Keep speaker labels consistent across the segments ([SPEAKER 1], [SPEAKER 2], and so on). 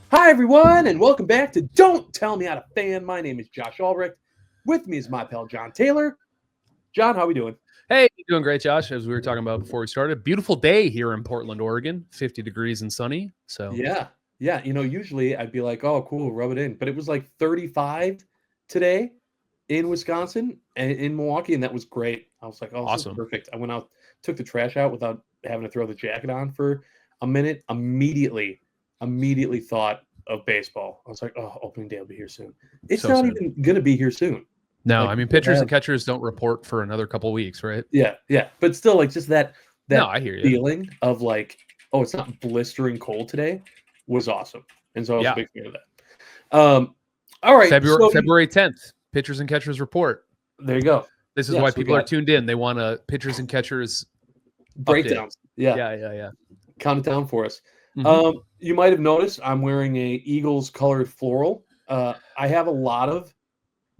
[SPEAKER 1] Hi, everyone, and welcome back to Don't Tell Me How to Fan. My name is Josh Albrecht. With me is my pal, John Taylor. John, how we doing?
[SPEAKER 2] Hey, doing great, Josh. As we were talking about before we started, beautiful day here in Portland, Oregon, 50 degrees and sunny. So
[SPEAKER 1] Yeah. Usually I'd be like, oh, cool, rub it in. But it was like 35 today in Wisconsin and in Milwaukee, and that was great. I was like, oh, this is
[SPEAKER 2] awesome.
[SPEAKER 1] perfect. I went out, took the trash out without having to throw the jacket on for a minute. Immediately thought of baseball. I was like, oh, opening day will be here soon. It's
[SPEAKER 2] So
[SPEAKER 1] not
[SPEAKER 2] soon.
[SPEAKER 1] even going to be here soon.
[SPEAKER 2] No,
[SPEAKER 1] Like,
[SPEAKER 2] I mean
[SPEAKER 1] we'll
[SPEAKER 2] pitchers
[SPEAKER 1] have
[SPEAKER 2] and catchers don't report for another couple weeks, right?
[SPEAKER 1] Yeah. But still, like, just that
[SPEAKER 2] No,
[SPEAKER 1] that
[SPEAKER 2] I hear you.
[SPEAKER 1] feeling of like, oh, it's not blistering cold today was awesome. And so I was a
[SPEAKER 2] Yeah.
[SPEAKER 1] big fan of that. All right.
[SPEAKER 2] February 10th, pitchers and catchers report.
[SPEAKER 1] There you go.
[SPEAKER 2] This is
[SPEAKER 1] Yeah,
[SPEAKER 2] why
[SPEAKER 1] so we
[SPEAKER 2] people are
[SPEAKER 1] got
[SPEAKER 2] tuned in. They want a pitchers and catchers update.
[SPEAKER 1] breakdowns. Yeah.
[SPEAKER 2] Yeah.
[SPEAKER 1] Count it down for us.
[SPEAKER 2] Mhm.
[SPEAKER 1] You might have noticed I'm wearing a Eagles colored floral. I have a lot of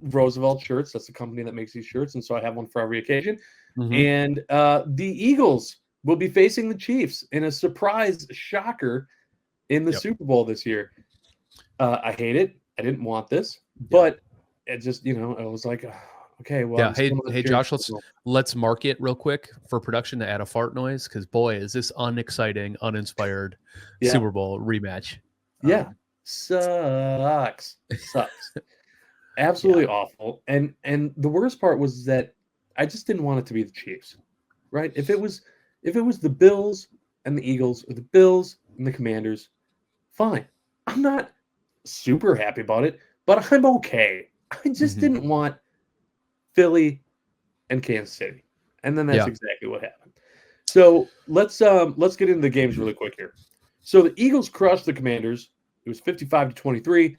[SPEAKER 1] Roosevelt shirts. That's the company that makes these shirts. And so I have one for every occasion.
[SPEAKER 2] Mhm.
[SPEAKER 1] And the Eagles will be facing the Chiefs in a surprise shocker in the
[SPEAKER 2] Yep.
[SPEAKER 1] Super Bowl this year. I hate it. I didn't want this, but it just, I was like, okay, well,
[SPEAKER 2] Yeah.
[SPEAKER 1] I'm still not
[SPEAKER 2] Hey,
[SPEAKER 1] cheering
[SPEAKER 2] Josh,
[SPEAKER 1] for the Eagles.
[SPEAKER 2] let's mark it real quick for production to add a fart noise because boy, is this unexciting, uninspired
[SPEAKER 1] Yeah.
[SPEAKER 2] Super Bowl rematch.
[SPEAKER 1] Yeah. Sucks. Absolutely awful. And the worst part was that I just didn't want it to be the Chiefs, right? If it was the Bills and the Eagles or the Bills and the Commanders, fine. I'm not super happy about it, but I'm okay. I just
[SPEAKER 2] Mhm.
[SPEAKER 1] didn't want Philly and Kansas City. And then that's
[SPEAKER 2] Yeah.
[SPEAKER 1] exactly what happened. So let's get into the games really quick here. So the Eagles crushed the Commanders. It was 55-23.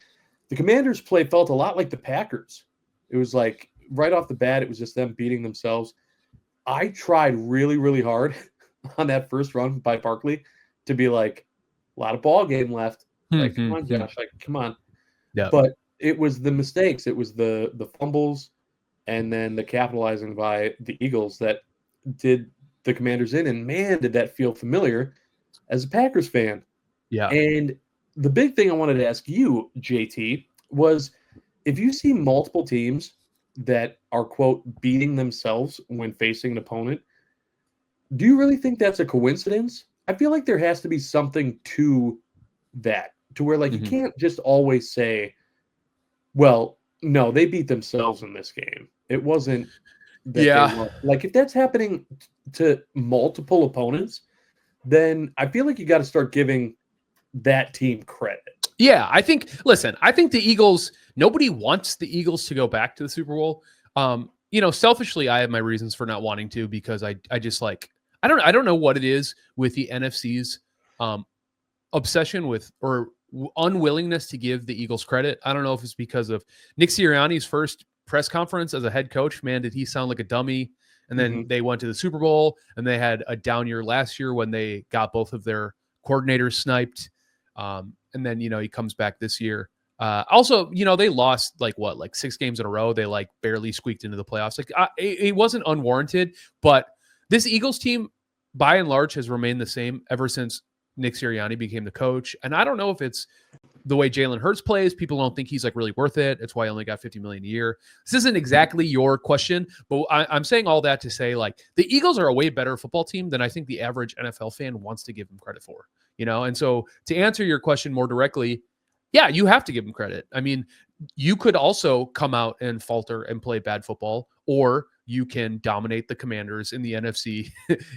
[SPEAKER 1] The Commanders' play felt a lot like the Packers. It was like right off the bat, it was just them beating themselves. I tried really, really hard on that first run by Barkley to be like, a lot of ball game left. Like, come on, Josh. Like, come on.
[SPEAKER 2] Yeah.
[SPEAKER 1] But it was the mistakes. It was the fumbles and then the capitalizing by the Eagles that did the Commanders in. And man, did that feel familiar as a Packers fan.
[SPEAKER 2] Yeah.
[SPEAKER 1] And the big thing I wanted to ask you, JT, was if you see multiple teams that are, quote, beating themselves when facing an opponent, do you really think that's a coincidence? I feel like there has to be something to that, to where, like, you
[SPEAKER 2] Mhm.
[SPEAKER 1] can't just always say, well, no, they beat themselves in this game. It wasn't that they
[SPEAKER 2] Yeah.
[SPEAKER 1] won. Like, if that's happening to multiple opponents, then I feel like you got to start giving that team credit.
[SPEAKER 2] Yeah. I think the Eagles, nobody wants the Eagles to go back to the Super Bowl. Selfishly, I have my reasons for not wanting to because I just like I don't know what it is with the NFC's obsession with or unwillingness to give the Eagles credit. I don't know if it's because of Nick Sirianni's first press conference as a head coach. Man, did he sound like a dummy? And then they went to the Super Bowl and they had a down year last year when they got both of their coordinators sniped. And then, he comes back this year. Also, they lost like 6 games in a row. They like barely squeaked into the playoffs. Like it wasn't unwarranted, but this Eagles team by and large has remained the same ever since Nick Sirianni became the coach. And I don't know if it's the way Jalen Hurts plays. People don't think he's like really worth it. It's why he only got $50 million a year. This isn't exactly your question, but I'm saying all that to say like the Eagles are a way better football team than I think the average NFL fan wants to give them credit for, And so to answer your question more directly, yeah, you have to give them credit. I mean, you could also come out and falter and play bad football, or you can dominate the Commanders in the NFC,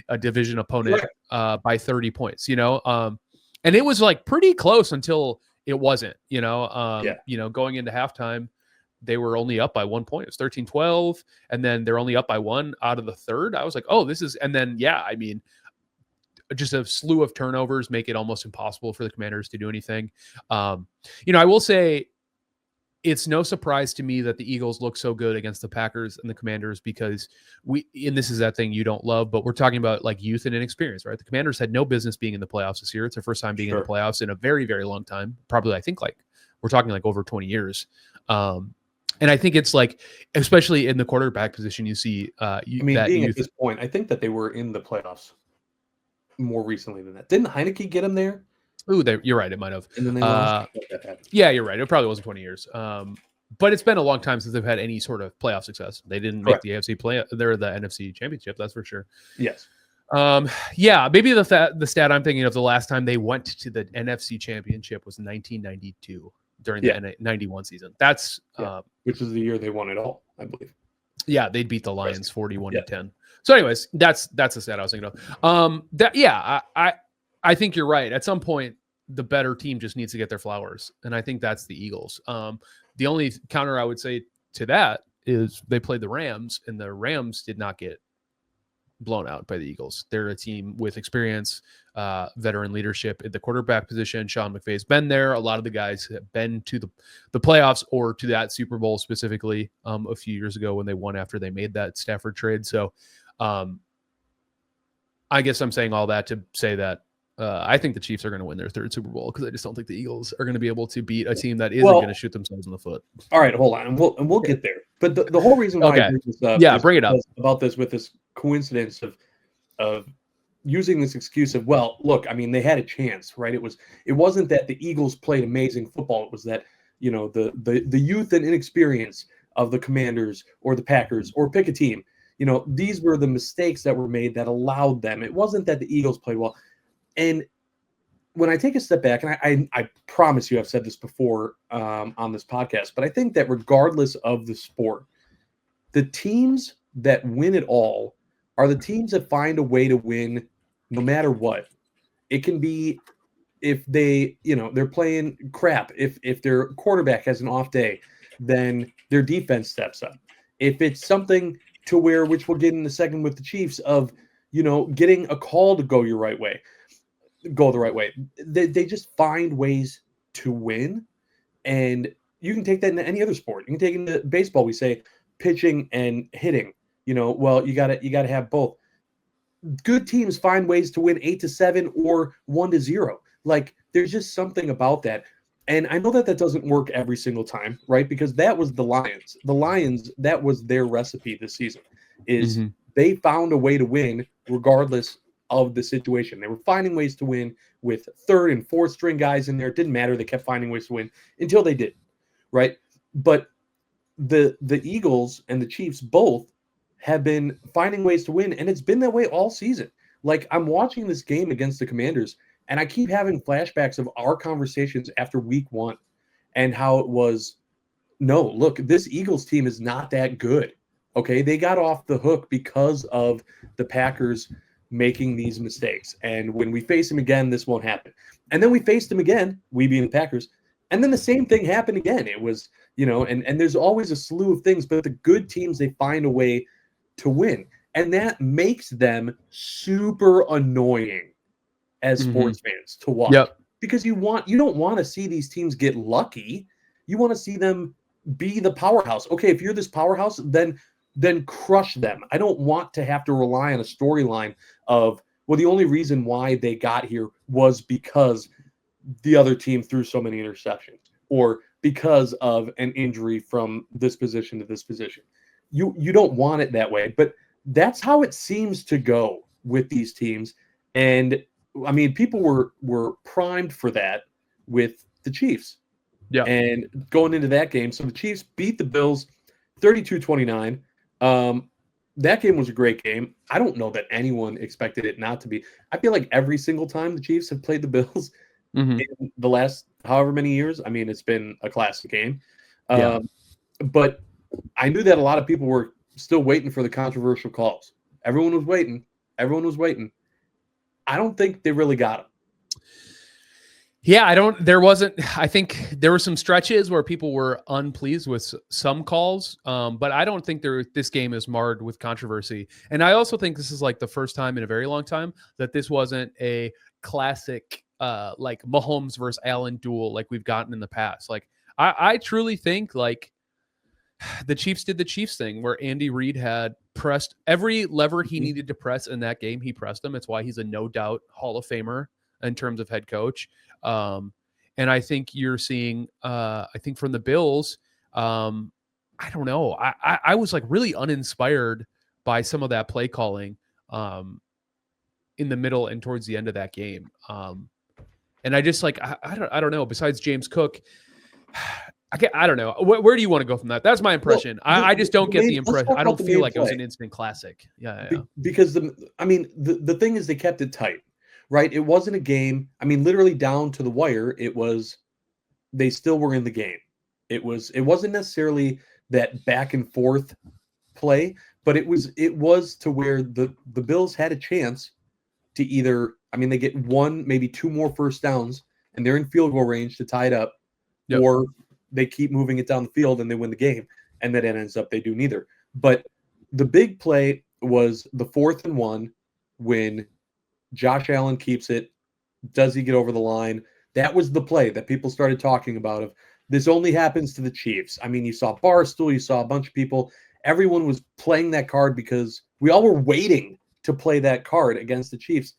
[SPEAKER 2] a division opponent, by 30 points, and it was like pretty close until it wasn't, going into halftime, they were only up by 1 point. It was 13-12. And then they're only up by 1 out of the third. I was like, oh, and then, I mean, just a slew of turnovers make it almost impossible for the Commanders to do anything. I will say it's no surprise to me that the Eagles look so good against the Packers and the Commanders because and this is that thing you don't love, but we're talking about like youth and inexperience, right? The Commanders had no business being in the playoffs this year. It's their first time being in the playoffs in a very, very long time. Probably, I think we're talking like over 20 years. And I think it's like, especially in the quarterback position, you see,
[SPEAKER 1] at this point, I think that they were in the playoffs more recently than that. Didn't Heineke get him there?
[SPEAKER 2] Ooh, you're right. It might have.
[SPEAKER 1] and then they lost. That happened.
[SPEAKER 2] Yeah, you're right. It probably wasn't 20 years. But it's been a long time since they've had any sort of playoff success. They didn't make the AFC play. They're the NFC Championship. That's for sure.
[SPEAKER 1] Yes.
[SPEAKER 2] Yeah, maybe the stat I'm thinking of the last time they went to the NFC Championship was 1992 during the 91 season. That's
[SPEAKER 1] which is the year they won it all, I believe.
[SPEAKER 2] Yeah, they beat the Lions 41-10. So, anyways, that's the stat I was thinking of. I think you're right. At some point, the better team just needs to get their flowers, and I think that's the Eagles. The only counter I would say to that is they played the Rams, and the Rams did not get blown out by the Eagles. They're a team with experience, veteran leadership at the quarterback position. Sean McVay's been there. A lot of the guys have been to the playoffs or to that Super Bowl specifically a few years ago when they won after they made that Stafford trade. So I guess I'm saying all that to say that I think the Chiefs are going to win their third Super Bowl because I just don't think the Eagles are going to be able to beat a team that isn't going to shoot themselves in the foot.
[SPEAKER 1] All right, hold on, and we'll get there. But the whole reason why I bring this up,
[SPEAKER 2] bring it up
[SPEAKER 1] about this with this coincidence of using this excuse of, well, look, I mean, they had a chance, right? It wasn't that the Eagles played amazing football. It was that the youth and inexperience of the Commanders or the Packers or pick a team. These were the mistakes that were made that allowed them. It wasn't that the Eagles played well. And when I take a step back, and I promise you I've said this before on this podcast, but I think that regardless of the sport, the teams that win it all are the teams that find a way to win no matter what. It can be if they're playing crap. If their quarterback has an off day, then their defense steps up. If it's something to where, which we'll get in a second with the Chiefs, of getting a call to go the right way. They just find ways to win, and you can take that into any other sport. You can take it into baseball. We say pitching and hitting. Well, you gotta have both. Good teams find ways to win 8-7 or 1-0. Like, there's just something about that. And I know that doesn't work every single time, right? Because that was the Lions. The Lions, that was their recipe this season. They found a way to win regardless of the situation. They were finding ways to win with third and fourth string guys in there. It didn't matter. They kept finding ways to win until they did, right? But the Eagles and the Chiefs both have been finding ways to win, and it's been that way all season. Like, I'm watching this game against the Commanders, and I keep having flashbacks of our conversations after week 1 and how it was, no, look, this Eagles team is not that good. Okay, they got off the hook because of the Packers making these mistakes. And when we face them again, this won't happen. And then we faced them again, we being the Packers, and then the same thing happened again. It was, and there's always a slew of things, but the good teams, they find a way to win. And that makes them super annoying as sports fans to watch.
[SPEAKER 2] Yep.
[SPEAKER 1] Because you don't want to see these teams get lucky. You want to see them be the powerhouse. Okay, if you're this powerhouse, then crush them. I don't want to have to rely on a storyline of, well, the only reason why they got here was because the other team threw so many interceptions or because of an injury from this position to this position. You don't want it that way, but that's how it seems to go with these teams. And I mean, people were primed for that with the Chiefs.
[SPEAKER 2] Yeah.
[SPEAKER 1] And going into that game, so the Chiefs beat the Bills 32-29. That game was a great game. I don't know that anyone expected it not to be. I feel like every single time the Chiefs have played the Bills in the last however many years, I mean, it's been a classic game. But I knew that a lot of people were still waiting for the controversial calls. Everyone was waiting. I don't think they really got them.
[SPEAKER 2] Yeah, I think there were some stretches where people were unpleased with some calls, but I don't think this game is marred with controversy. And I also think this is like the first time in a very long time that this wasn't a classic like Mahomes versus Allen duel like we've gotten in the past. Like I truly think like the Chiefs did the Chiefs thing where Andy Reid had pressed every lever he needed to press in that game. He pressed them. It's why he's a no doubt Hall of Famer in terms of head coach. And I think you're seeing, I think from the Bills, I don't know. I was like really uninspired by some of that play calling in the middle and towards the end of that game. And I just like I don't know. Besides James Cook, I don't know. Where do you want to go from that? That's my impression.
[SPEAKER 1] Well,
[SPEAKER 2] I just don't get the
[SPEAKER 1] let's
[SPEAKER 2] impression.
[SPEAKER 1] talk
[SPEAKER 2] I
[SPEAKER 1] about
[SPEAKER 2] don't
[SPEAKER 1] the
[SPEAKER 2] feel
[SPEAKER 1] main
[SPEAKER 2] like it was
[SPEAKER 1] play.
[SPEAKER 2] an instant classic. Yeah.
[SPEAKER 1] Because the thing is they kept it tight, right? It wasn't a game. I mean, literally down to the wire. It was they still were in the game. It wasn't necessarily that back and forth play, but it was to where the Bills had a chance to either, I mean, they get one, maybe two more first downs and they're in field goal range to tie it up,
[SPEAKER 2] Yep.
[SPEAKER 1] or they keep moving it down the field and they win the game, and then it ends up they do neither. But the big play was the 4th and 1 when Josh Allen keeps it. Does he get over the line? That was the play that people started talking about of this only happens to the Chiefs. I mean, you saw Barstool, you saw a bunch of people. Everyone was playing that card because we all were waiting to play that card against the Chiefs.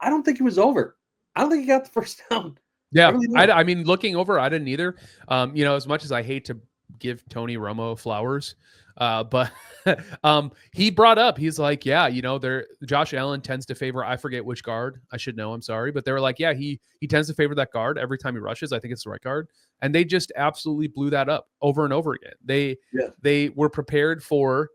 [SPEAKER 1] I don't think it was over. I don't think he got the first down.
[SPEAKER 2] Yeah,
[SPEAKER 1] really don't.
[SPEAKER 2] I mean, looking over, I didn't either. As much as I hate to give Tony Romo flowers, but he brought up, he's like, yeah, Josh Allen tends to favor, I forget which guard. I should know, I'm sorry, but they were like, yeah, he tends to favor that guard every time he rushes. I think it's the right guard, and they just absolutely blew that up over and over again. They were prepared for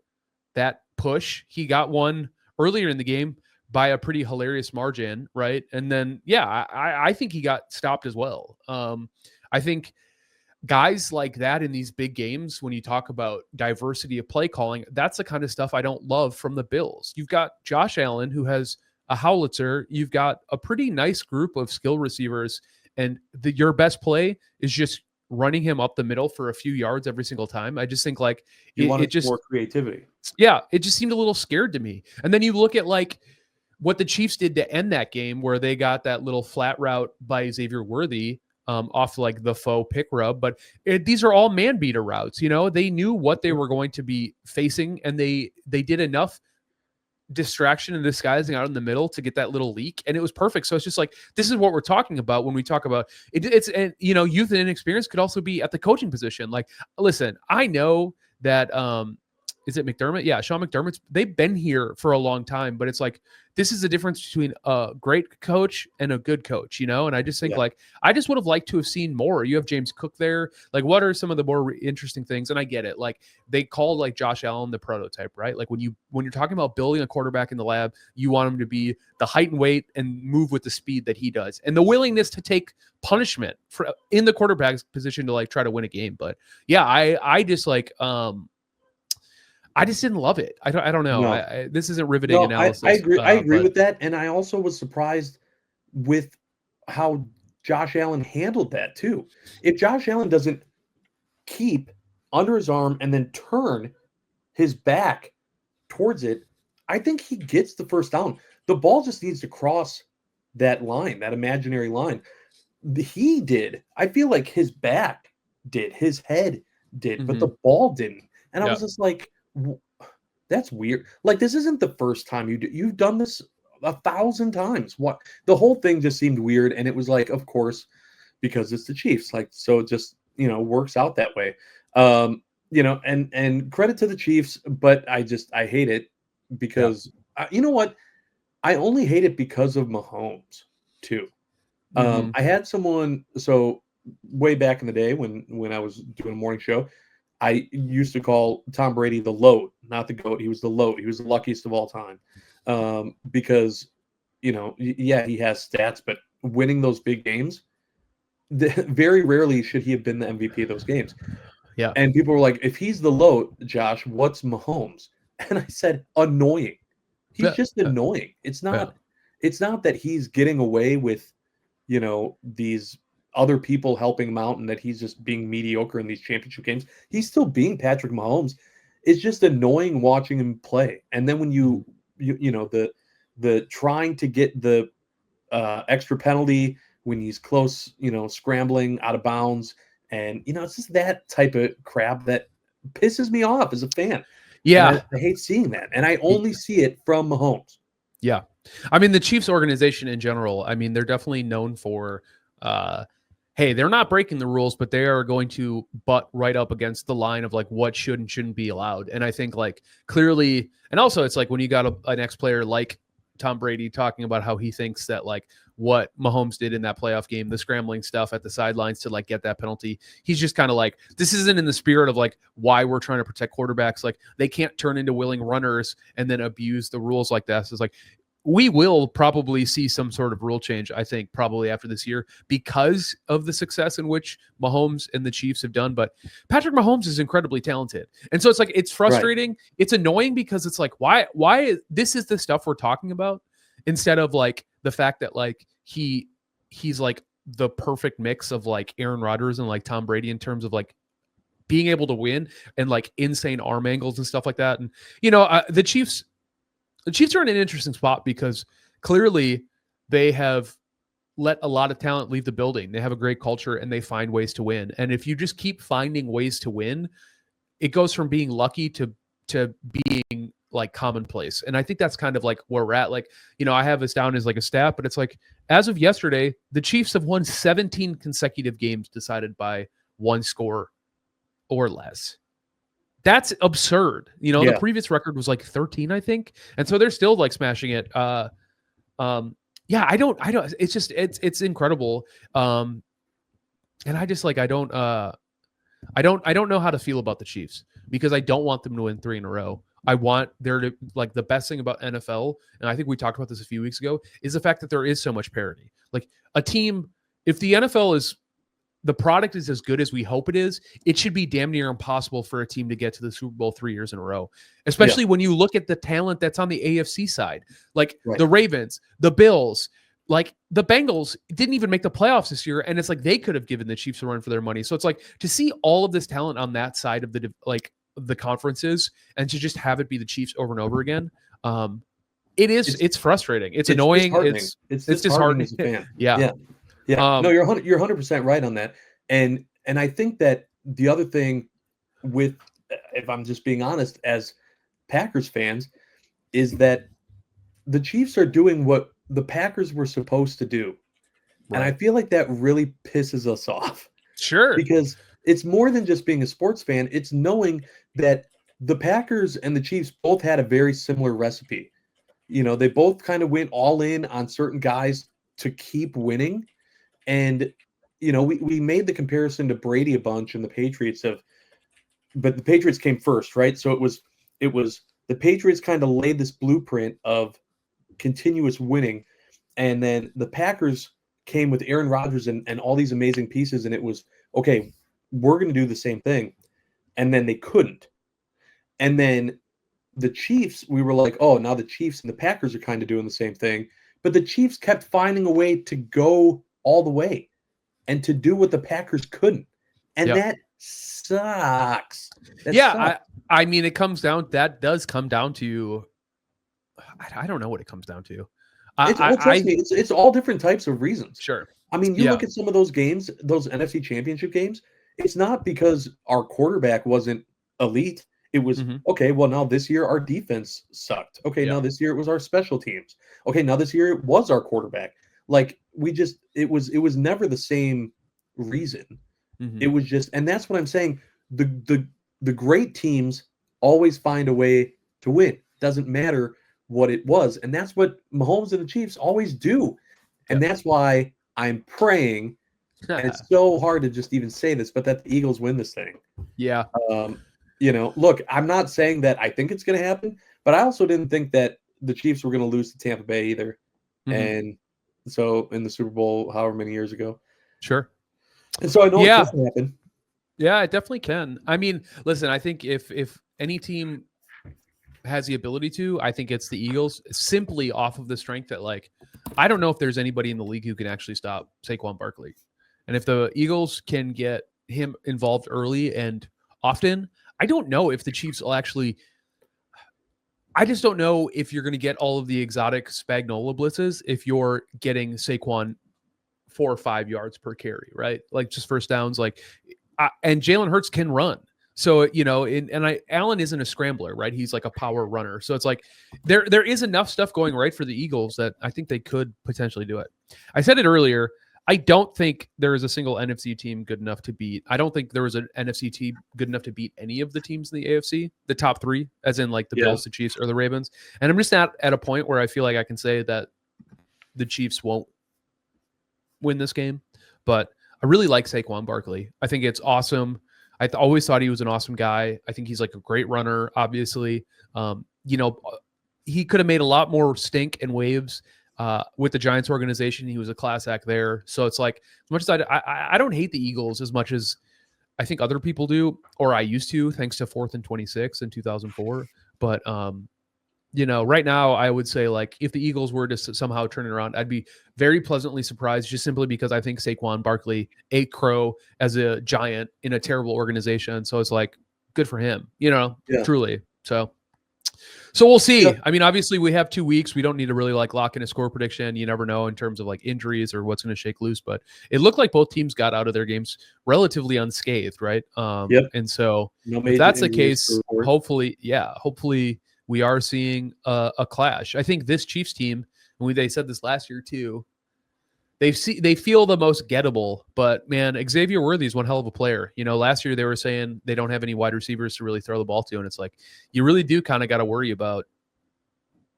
[SPEAKER 2] that push. He got one earlier in the game by a pretty hilarious margin, right? And then, yeah, I think he got stopped as well. I think guys like that in these big games, when you talk about diversity of play calling, that's the kind of stuff I don't love from the Bills. You've got Josh Allen, who has a howitzer. You've got a pretty nice group of skill receivers, and your best play is just running him up the middle for a few yards every single time. I just think like
[SPEAKER 1] it just more creativity.
[SPEAKER 2] Yeah, it just seemed a little scared to me. And then you look at like what the Chiefs did to end that game, where they got that little flat route by Xavier Worthy off like the faux pick rub. But these are all man beater routes. They knew what they were going to be facing, and they did enough distraction and disguising out in the middle to get that little leak, and it was perfect. So it's just like, this is what we're talking about when we talk about it. It's, and youth and inexperience could also be at the coaching position. Like, listen, I know that is it McDermott? Yeah, Sean McDermott's, they've been here for a long time, but it's like, this is the difference between a great coach and a good coach, and I just think like, I just would have liked to have seen more. You have James Cook there. Like, what are some of the more interesting things? And I get it. Like, they called like Josh Allen the prototype, right? Like when you're talking about building a quarterback in the lab, you want him to be the height and weight and move with the speed that he does, and the willingness to take punishment in the quarterback's position to like try to win a game. But yeah, I just like, I just didn't love it. I don't know.
[SPEAKER 1] No.
[SPEAKER 2] This isn't riveting analysis.
[SPEAKER 1] I agree. I agree with that, and I also was surprised with how Josh Allen handled that too. If Josh Allen doesn't keep under his arm and then turn his back towards it, I think he gets the first down. The ball just needs to cross that line, that imaginary line. He did. I feel like his back did, his head did, but the ball didn't. And I was just like, that's weird. Like, this isn't the first time you've done this 1,000 times. What, the whole thing just seemed weird, and it was like, of course, because it's the Chiefs, like, so it just works out that way. And credit to the Chiefs, but I hate it because you know what, I only hate it because of Mahomes too. I had someone, so way back in the day when I was doing a morning show, I used to call Tom Brady the LOAT, not the GOAT. He was the LOAT. He was the luckiest of all time. Because, he has stats, but winning those big games, very rarely should he have been the MVP of those games.
[SPEAKER 2] Yeah.
[SPEAKER 1] And people were like, if he's the LOAT, Josh, what's Mahomes? And I said, annoying. He's just annoying. It's not that he's getting away with, these other people helping him out and that he's just being mediocre in these championship games. He's still being Patrick Mahomes. It's just annoying watching him play. And then when the trying to get the extra penalty when he's close, scrambling out of bounds, and it's just that type of crap that pisses me off as a fan.
[SPEAKER 2] Yeah,
[SPEAKER 1] I hate seeing that, and I only see it from Mahomes.
[SPEAKER 2] Yeah, I mean the Chiefs organization in general. I mean they're definitely known for. Hey, they're not breaking the rules, but they are going to butt right up against the line of like what should and shouldn't be allowed. And I think like clearly, and also it's like when you got an ex-player like Tom Brady talking about how he thinks that like what Mahomes did in that playoff game, the scrambling stuff at the sidelines to like get that penalty. He's just kind of like, this isn't in the spirit of like why we're trying to protect quarterbacks. Like they can't turn into willing runners and then abuse the rules like that. So it's like, we will probably see some sort of rule change, I think, probably after this year because of the success in which Mahomes and the Chiefs have done. But Patrick Mahomes is incredibly talented. And so it's like, it's frustrating. Right. It's annoying because it's like, why this is the stuff we're talking about instead of like the fact that like he's like the perfect mix of like Aaron Rodgers and like Tom Brady in terms of like being able to win and like insane arm angles and stuff like that. And, the Chiefs are in an interesting spot because clearly they have let a lot of talent leave the building. They have a great culture and they find ways to win. And if you just keep finding ways to win, it goes from being lucky to being like commonplace. And I think that's kind of like where we're at. Like, I have this down as like a stat, but it's like, as of yesterday, the Chiefs have won 17 consecutive games decided by one score or less. That's absurd. The previous record was like 13, I think. And so they're still like smashing it. I don't, it's just, it's incredible. And I just like, I don't know how to feel about the Chiefs because I don't want them to win 3 in a row. I want there to like the best thing about NFL. And I think we talked about this a few weeks ago is the fact that there is so much parity. Like a team, if the NFL is, the product is as good as we hope it is, it should be damn near impossible for a team to get to the Super Bowl 3 years in a row, especially when you look at the talent that's on the AFC side, like the Ravens, the Bills, like the Bengals didn't even make the playoffs this year. And it's like, they could have given the Chiefs a run for their money. So it's like to see all of this talent on that side of the conferences and to just have it be the Chiefs over and over again. It's frustrating. It's annoying. It's disheartening as a fan. Yeah.
[SPEAKER 1] No, you're 100% right on that. And I think that the other thing with, if I'm just being honest, as Packers fans, is that the Chiefs are doing what the Packers were supposed to do. Right. And I feel like that really pisses us off.
[SPEAKER 2] Sure.
[SPEAKER 1] Because it's more than just being a sports fan. It's knowing that the Packers and the Chiefs both had a very similar recipe. They both kind of went all in on certain guys to keep winning. And, we made the comparison to Brady a bunch and the Patriots but the Patriots came first, right? So it was the Patriots kind of laid this blueprint of continuous winning. And then the Packers came with Aaron Rodgers and all these amazing pieces. And it was, okay, we're going to do the same thing. And then they couldn't. And then the Chiefs, we were like, oh, now the Chiefs and the Packers are kind of doing the same thing. But the Chiefs kept finding a way to go all the way and to do what the Packers couldn't. And that sucks.
[SPEAKER 2] I mean, that does come down to, I don't know what it comes down to.
[SPEAKER 1] It's all different types of reasons.
[SPEAKER 2] Sure.
[SPEAKER 1] I mean, you look at some of those games, those NFC Championship games, it's not because our quarterback wasn't elite. It was, okay, well, now this year our defense sucked. Okay, now this year it was our special teams. Okay, now this year it was our quarterback. Like, it was never the same reason. It was just, and that's what I'm saying. The great teams always find a way to win. Doesn't matter what it was. And that's what Mahomes and the Chiefs always do. And that's why I'm praying, and it's so hard to just even say this, but that the Eagles win this thing.
[SPEAKER 2] Yeah.
[SPEAKER 1] Look, I'm not saying that I think it's going to happen, but I also didn't think that the Chiefs were going to lose to Tampa Bay either. And so in the Super Bowl, however many years ago.
[SPEAKER 2] Sure.
[SPEAKER 1] And so I know it's going to happen.
[SPEAKER 2] Yeah, it definitely can. I mean, listen, I think if any team has the ability to, I think it's the Eagles, simply off of the strength that, like, I don't know if there's anybody in the league who can actually stop Saquon Barkley. And if the Eagles can get him involved early and often, I don't know if the Chiefs will actually, I just don't know if you're going to get all of the exotic Spagnuolo blitzes if you're getting Saquon 4 or 5 yards per carry, right? Like just first downs, and Jalen Hurts can run. So, Allen isn't a scrambler, right? He's like a power runner. So it's like there is enough stuff going right for the Eagles that I think they could potentially do it. I said it earlier. I don't think there is a single NFC team good enough to beat. I don't think there was an NFC team good enough to beat any of the teams in the AFC, the top three, as in like the Bills, the Chiefs, or the Ravens. And I'm just not at a point where I feel like I can say that the Chiefs won't win this game. But I really like Saquon Barkley. I think it's awesome. I always thought he was an awesome guy. I think he's like a great runner, obviously. He could have made a lot more stink and waves with the Giants organization. He was a class act there. So it's like, as much as I don't hate the Eagles as much as I think other people do, or I used to, thanks to 4th and 26 in 2004. But, right now I would say, like, if the Eagles were to somehow turn it around, I'd be very pleasantly surprised, just simply because I think Saquon Barkley ate crow as a Giant in a terrible organization. So it's like, good for him, truly. So we'll see. Yeah. I mean, obviously we have 2 weeks. We don't need to really like lock in a score prediction. You never know in terms of like injuries or what's going to shake loose, but it looked like both teams got out of their games relatively unscathed. Right. And so if that's the case, hopefully we are seeing a clash. I think this Chiefs team, and they said this last year too, they feel the most gettable, but man, Xavier Worthy is one hell of a player. Last year they were saying they don't have any wide receivers to really throw the ball to, and it's like you really do kind of got to worry about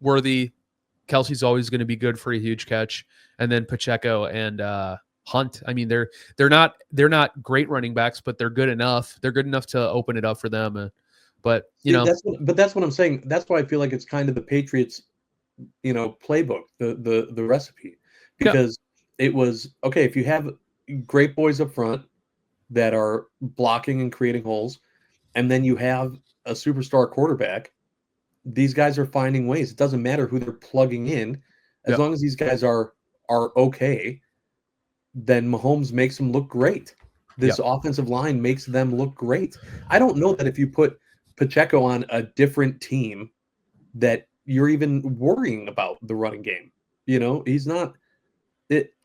[SPEAKER 2] Worthy. Kelsey's always going to be good for a huge catch, and then Pacheco and Hunt. I mean, they're not great running backs, but they're good enough. They're good enough to open it up for them. But
[SPEAKER 1] that's what I'm saying. That's why I feel like it's kind of the Patriots, playbook, the recipe, because. It was, okay, if you have great boys up front that are blocking and creating holes, and then you have a superstar quarterback, these guys are finding ways. It doesn't matter who they're plugging in. As long as these guys are okay, then Mahomes makes them look great. This offensive line makes them look great. I don't know that if you put Pacheco on a different team that you're even worrying about the running game. He's not...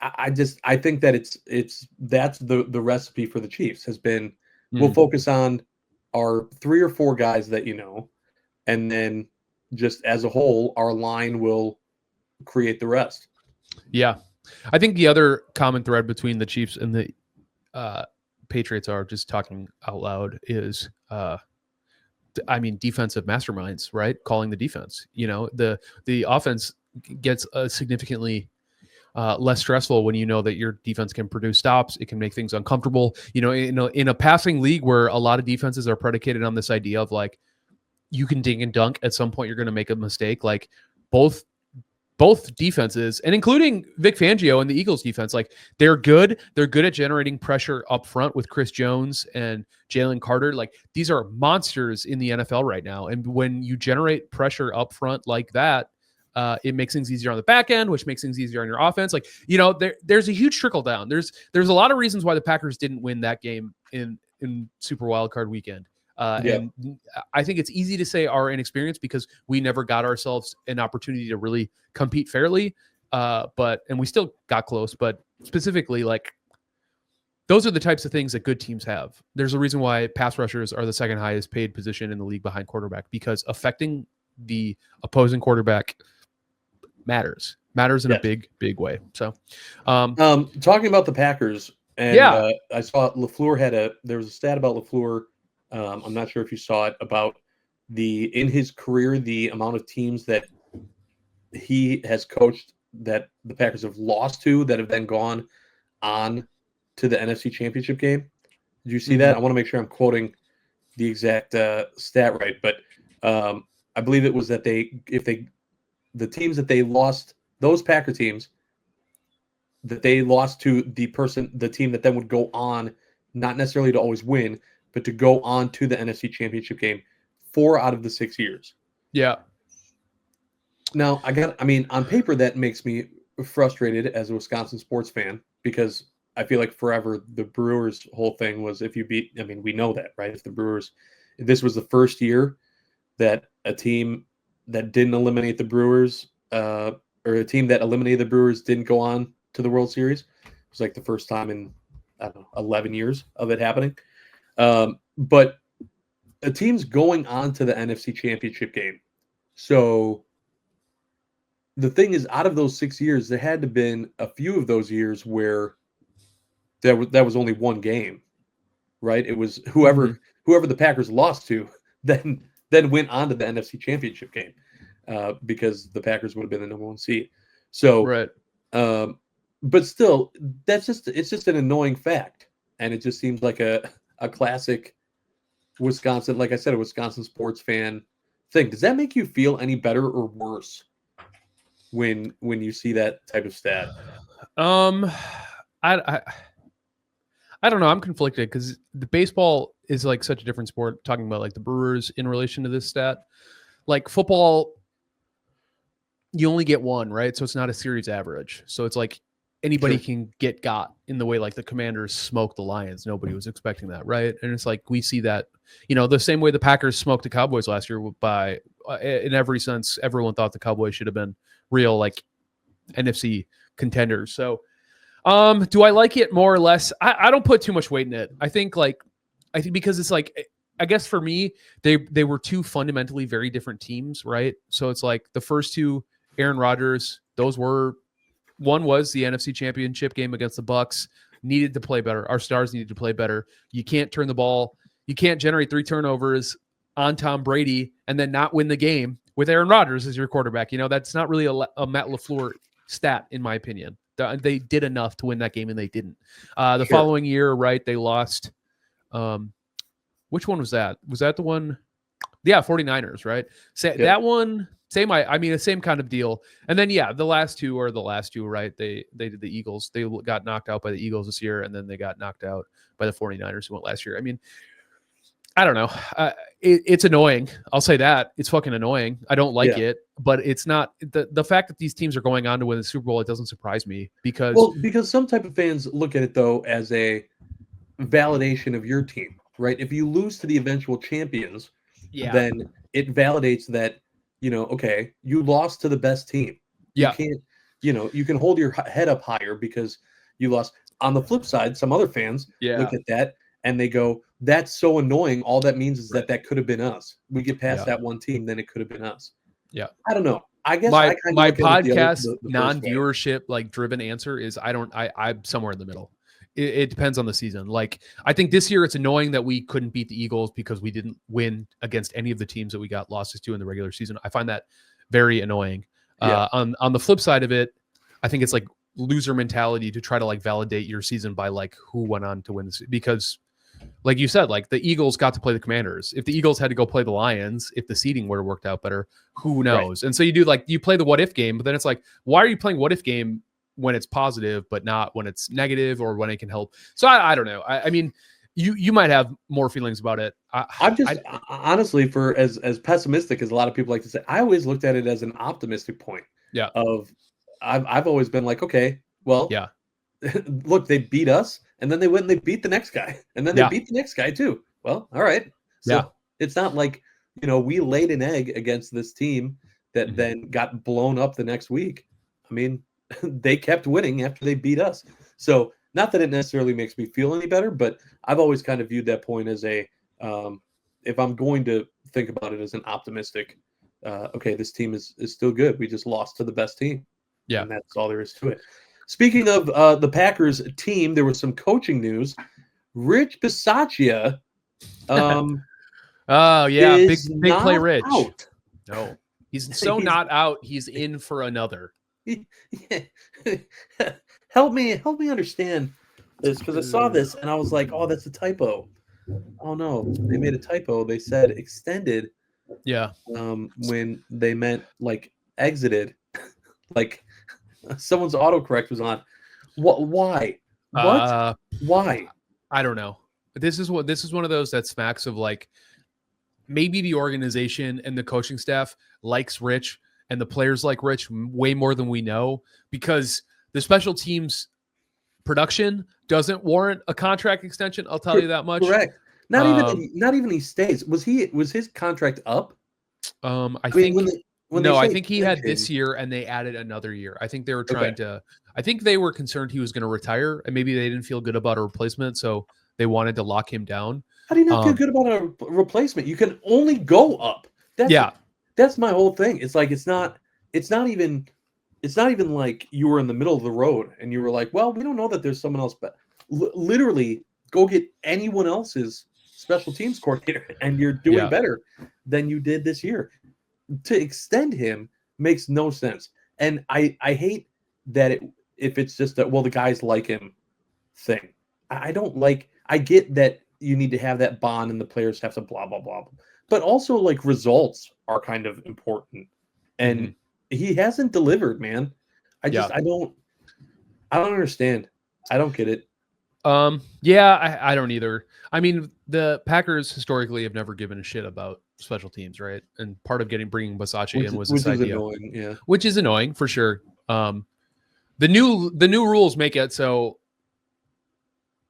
[SPEAKER 1] I think that that's the recipe for the Chiefs has been, we'll focus on our 3 or 4 guys that and then just as a whole, our line will create the rest. Yeah.
[SPEAKER 2] I think the other common thread between the Chiefs and the Patriots, are just talking out loud, is defensive masterminds, right? Calling the defense. The offense gets a significantly less stressful when you know that your defense can produce stops. It can make things uncomfortable. In a passing league where a lot of defenses are predicated on this idea of like, you can ding and dunk, at some point you're going to make a mistake. Like both defenses, and including Vic Fangio and the Eagles defense, like they're good. They're good at generating pressure up front with Chris Jones and Jalen Carter. Like these are monsters in the NFL right now. And when you generate pressure up front like that, it makes things easier on the back end, which makes things easier on your offense. Like, there's a huge trickle down. There's a lot of reasons why the Packers didn't win that game in Super Wildcard Weekend. And I think it's easy to say our inexperience because we never got ourselves an opportunity to really compete fairly. And we still got close, but specifically, like, those are the types of things that good teams have. There's a reason why pass rushers are the second highest paid position in the league behind quarterback, because affecting the opposing quarterback matters in a big way. So
[SPEAKER 1] talking about the Packers, and I saw LaFleur there was a stat about LaFleur. I'm not sure if you saw it, about in his career, the amount of teams that he has coached that the Packers have lost to, that have then gone on to the NFC Championship game. Did you see that? I want to make sure I'm quoting the exact stat right, but I believe it was that the teams that they lost, those Packer teams, that they lost to the team that then would go on, not necessarily to always win, but to go on to the NFC Championship game 4 out of the 6 years.
[SPEAKER 2] Yeah.
[SPEAKER 1] Now, on paper, that makes me frustrated as a Wisconsin sports fan, because I feel like forever the Brewers' whole thing was, if you beat, we know that, right? If this was the first year that a team that didn't eliminate the Brewers, or a team that eliminated the Brewers, didn't go on to the World Series. It was like the first time in, 11 years of it happening. But a team's going on to the NFC Championship game. So the thing is, out of those 6 years, there had to have been a few of those years where that was only one game, right? It was whoever the Packers lost to then went on to the NFC Championship game because the Packers would have been the number 1 seed. So,
[SPEAKER 2] Right.
[SPEAKER 1] But still, it's just an annoying fact, and it just seems like a classic Wisconsin, like I said, a Wisconsin sports fan thing. Does that make you feel any better or worse when you see that type of stat?
[SPEAKER 2] I don't know. I'm conflicted because the baseball is like such a different sport. Talking about like the Brewers in relation to this stat, like football, you only get one, right? So it's not a series average. So it's like anybody can get got in the way like the Commanders smoked the Lions. Nobody was expecting that, right? And it's like we see that, the same way the Packers smoked the Cowboys last year by in every sense, everyone thought the Cowboys should have been real like NFC contenders. So do I like it more or less? I don't put too much weight in it. I think because it's like, I guess for me, they were two fundamentally very different teams, right? So it's like the first two, Aaron Rodgers, one was the NFC Championship game against the Bucs, needed to play better. Our stars needed to play better. You can't turn the ball. You can't generate 3 turnovers on Tom Brady and then not win the game with Aaron Rodgers as your quarterback. That's not really a Matt LaFleur stat, in my opinion. They did enough to win that game, and they didn't. The following year, right, they lost. Which one was that? Was that the one? Yeah, 49ers, right? That one, same. I mean, the same kind of deal. And then, the last two are the last two, right? They did the Eagles. They got knocked out by the Eagles this year, and then they got knocked out by the 49ers who went last year. I mean, I don't know. It's annoying. I'll say that. It's fucking annoying. I don't like it, but it's not the fact that these teams are going on to win the Super Bowl. It doesn't surprise me because
[SPEAKER 1] some type of fans look at it though as a validation of your team, right? If you lose to the eventual champions, then it validates that, okay, you lost to the best team.
[SPEAKER 2] Yeah.
[SPEAKER 1] You can't, you can hold your head up higher because you lost. On the flip side, some other fans look at that and they go, that's so annoying. All that means is that could have been us. We get past that one team, then it could have been us.
[SPEAKER 2] Yeah.
[SPEAKER 1] I don't know. I guess
[SPEAKER 2] my podcast non-viewership like driven answer is I'm somewhere in the middle. It depends on the season. Like I think this year it's annoying that we couldn't beat the Eagles because we didn't win against any of the teams that we got losses to in the regular season. I find that very annoying. On the flip side of it, I think it's like loser mentality to try to like validate your season by like who went on to win this, because like you said, like the Eagles got to play the Commanders. If the Eagles had to go play the Lions, if the seeding would have worked out better, who knows? Right. And so you play the what if game, but then it's like, why are you playing what if game when it's positive, but not when it's negative or when it can help? So I don't know. I mean, you might have more feelings about it.
[SPEAKER 1] Honestly, for as pessimistic as a lot of people like to say, I always looked at it as an optimistic point.
[SPEAKER 2] Yeah.
[SPEAKER 1] I've always been like, okay, well, look, they beat us. And then they went and they beat the next guy. And then they beat the next guy too. Well, all right. So it's not like, we laid an egg against this team that then got blown up the next week. I mean, they kept winning after they beat us. So not that it necessarily makes me feel any better, but I've always kind of viewed that point as if I'm going to think about it as an optimistic, okay, this team is still good. We just lost to the best team.
[SPEAKER 2] Yeah.
[SPEAKER 1] And that's all there is to it. Speaking of the Packers team, there was some coaching news. Rich Bisaccia.
[SPEAKER 2] Big play, Rich.
[SPEAKER 1] Out.
[SPEAKER 2] No, he's not out. He's in for another.
[SPEAKER 1] Help me understand this, because I saw this and I was like, oh, that's a typo. Oh no, they made a typo. They said extended.
[SPEAKER 2] Yeah.
[SPEAKER 1] When they meant like exited, like. Someone's autocorrect was on. What? Why? What? Why?
[SPEAKER 2] I don't know. This is one of those that smacks of like maybe the organization and the coaching staff likes Rich and the players like Rich way more than we know, because the special teams production doesn't warrant a contract extension. I'll tell you that much.
[SPEAKER 1] Correct. Not even he stays. Was his contract up?
[SPEAKER 2] I think. I think he had this year and they added another year. I think they were trying to, I think they were concerned he was going to retire and maybe they didn't feel good about a replacement. So they wanted to lock him down.
[SPEAKER 1] How do you not feel good about a replacement? You can only go up. That's my whole thing. It's like, it's not even like you were in the middle of the road and you were like, well, we don't know that there's someone else. But literally go get anyone else's special teams coordinator, and you're doing
[SPEAKER 2] Yeah.
[SPEAKER 1] better than you did this year. To extend him makes no sense. And I hate that if it's just that, well, the guys like him thing. I don't like, I get that you need to have that bond and the players have to blah, blah, blah. But also, like, results are kind of important. And he hasn't delivered, man. I don't understand. I don't get it.
[SPEAKER 2] Yeah, I don't either. I mean, the Packers historically have never given a shit about special teams, right? And part of bringing Basacci in was this idea,
[SPEAKER 1] annoying, yeah.
[SPEAKER 2] which is annoying for sure. The new rules make it so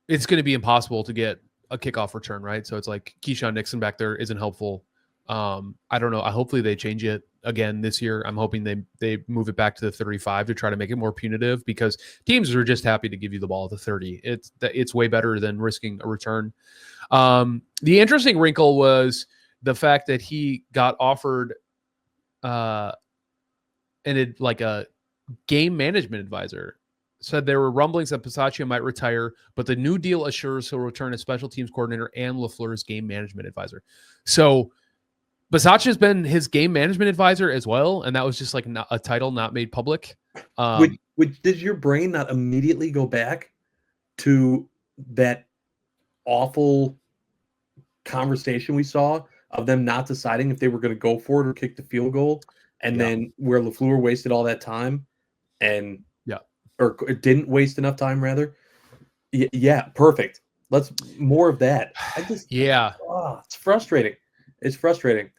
[SPEAKER 2] it's going to be impossible to get a kickoff return, right? So it's like Keyshawn Nixon back there isn't helpful. I don't know. Hopefully they change it again this year. I'm hoping they move it back to the 35 to try to make it more punitive, because teams are just happy to give you the ball at the 30. It's way better than risking a return. The interesting wrinkle was the fact that he got offered a game management advisor. Said there were rumblings that Bisaccia might retire, but the new deal assures he'll return as special teams coordinator and LaFleur's game management advisor. So Bisaccia's been his game management advisor as well, and that was just like a title not made public.
[SPEAKER 1] Which did your brain not immediately go back to that awful conversation we saw of them not deciding if they were going to go for it or kick the field goal, and then where LaFleur wasted all that time and or didn't waste enough time, rather. Yeah, perfect. Let's more of that. It's frustrating. It's frustrating.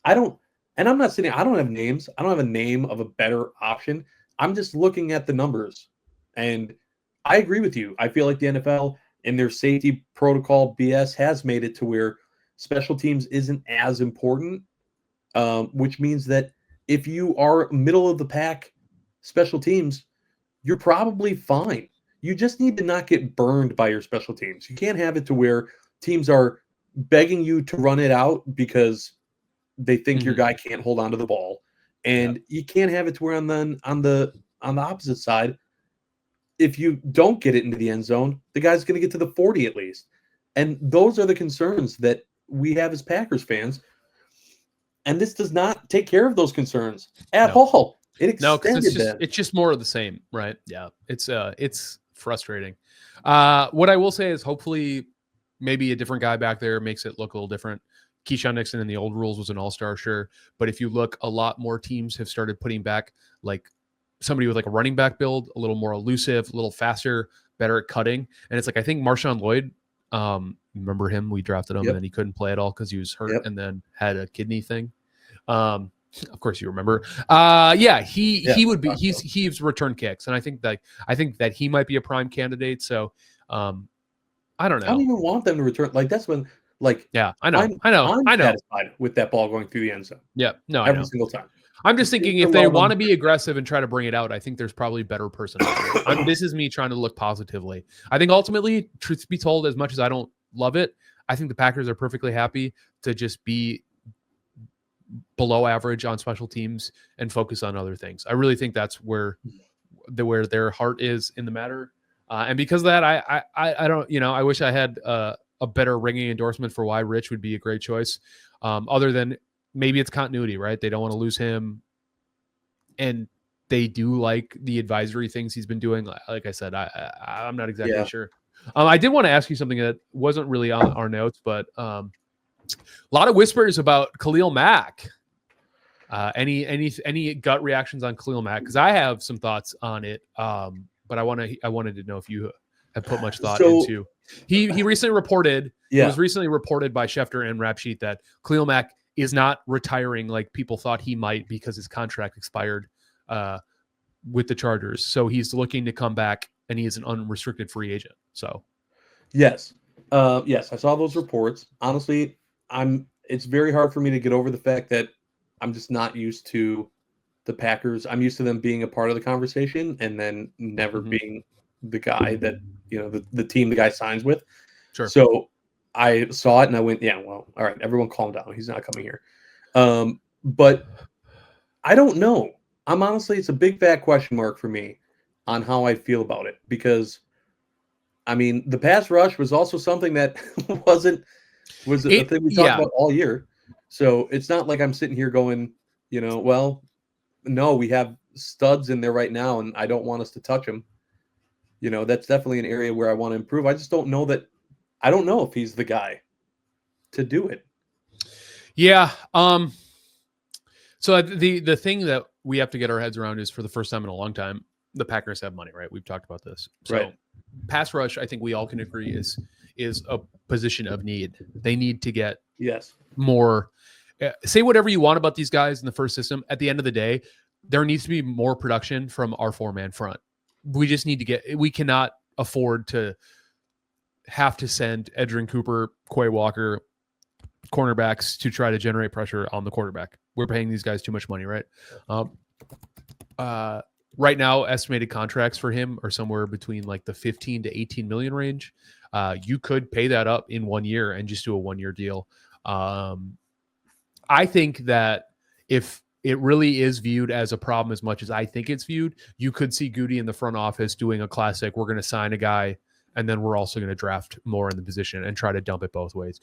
[SPEAKER 1] I don't have names. I don't have a name of a better option. I'm just looking at the numbers, and I agree with you. I feel like the NFL and their safety protocol BS has made it to where special teams isn't as important, which means that if you are middle of the pack special teams, you're probably fine. You just need to not get burned by your special teams. You can't have it to where teams are begging you to run it out because they think your guy can't hold on to the ball. And you can't have it to where on the opposite side, if you don't get it into the end zone, the guy's going to get to the 40 at least. And those are the concerns that we have as Packers fans. And this does not take care of those concerns at all.
[SPEAKER 2] It's just more of the same, right? Yeah, it's frustrating. What I will say is hopefully maybe a different guy back there makes it look a little different. Keyshawn Nixon in the old rules was an all-star, sure, but if you look, a lot more teams have started putting back like somebody with like a running back build, a little more elusive, a little faster, better at cutting. And it's like, I think Marshawn Lloyd, remember him? We drafted him and then he couldn't play at all because he was hurt and then had a kidney thing. Of course you remember. He's returned kicks, and I think that he might be a prime candidate. So I don't know.
[SPEAKER 1] I don't even want them to return. Like that's when, like,
[SPEAKER 2] I know. I'm
[SPEAKER 1] satisfied with that ball going through the end zone.
[SPEAKER 2] Yeah, no,
[SPEAKER 1] every single time.
[SPEAKER 2] I'm just thinking if they want to be aggressive and try to bring it out, I think there's probably better personnel. This is me trying to look positively. I think ultimately, truth be told, as much as I don't love it, I think the Packers are perfectly happy to just be below average on special teams and focus on other things. I really think that's where their heart is in the matter. And because of that, I don't, I wish I had a better ringing endorsement for why Rich would be a great choice. Other than maybe it's continuity, right? They don't want to lose him. And they do like the advisory things he's been doing. Like I said, I'm not exactly sure. I did want to ask you something that wasn't really on our notes, but a lot of whispers about Khalil Mack. Any gut reactions on Khalil Mack? Because I have some thoughts on it, but I wanted to know if you have put much thought into. He recently reported. It was recently reported by Schefter and Rap Sheet that Khalil Mack is not retiring like people thought he might because his contract expired with the Chargers. So he's looking to come back, and he is an unrestricted free agent. So
[SPEAKER 1] yes, I saw those reports. Honestly, it's very hard for me to get over the fact that I'm just not used to the Packers. I'm used to them being a part of the conversation and then never being the guy that, the team the guy signs with.
[SPEAKER 2] Sure.
[SPEAKER 1] So I saw it and I went, yeah, well, all right, everyone calm down. He's not coming here. But I don't know. It's a big fat question mark for me on how I feel about it, because I mean, the pass rush was also something that was a thing we talked about all year. So it's not like I'm sitting here going, well, no, we have studs in there right now, and I don't want us to touch them. That's definitely an area where I want to improve. I just don't know that. I don't know if he's the guy to do it.
[SPEAKER 2] Yeah. So the thing that we have to get our heads around is, for the first time in a long time, the Packers have money, right? We've talked about this. So
[SPEAKER 1] right.
[SPEAKER 2] Pass rush, I think we all can agree, is a position of need. They need to get more. Say whatever you want about these guys in the first system. At the end of the day, there needs to be more production from our 4-man front. We just need to we cannot afford to have to send Edgerrin Cooper, Quay Walker, cornerbacks to try to generate pressure on the quarterback. We're paying these guys too much money, right? Right now, estimated contracts for him are somewhere between like the 15 to 18 million range. You could pay that up in 1 year and just do a 1-year deal. I think that if it really is viewed as a problem as much as I think it's viewed, you could see Goody in the front office doing a classic. We're going to sign a guy, and then we're also going to draft more in the position and try to dump it both ways.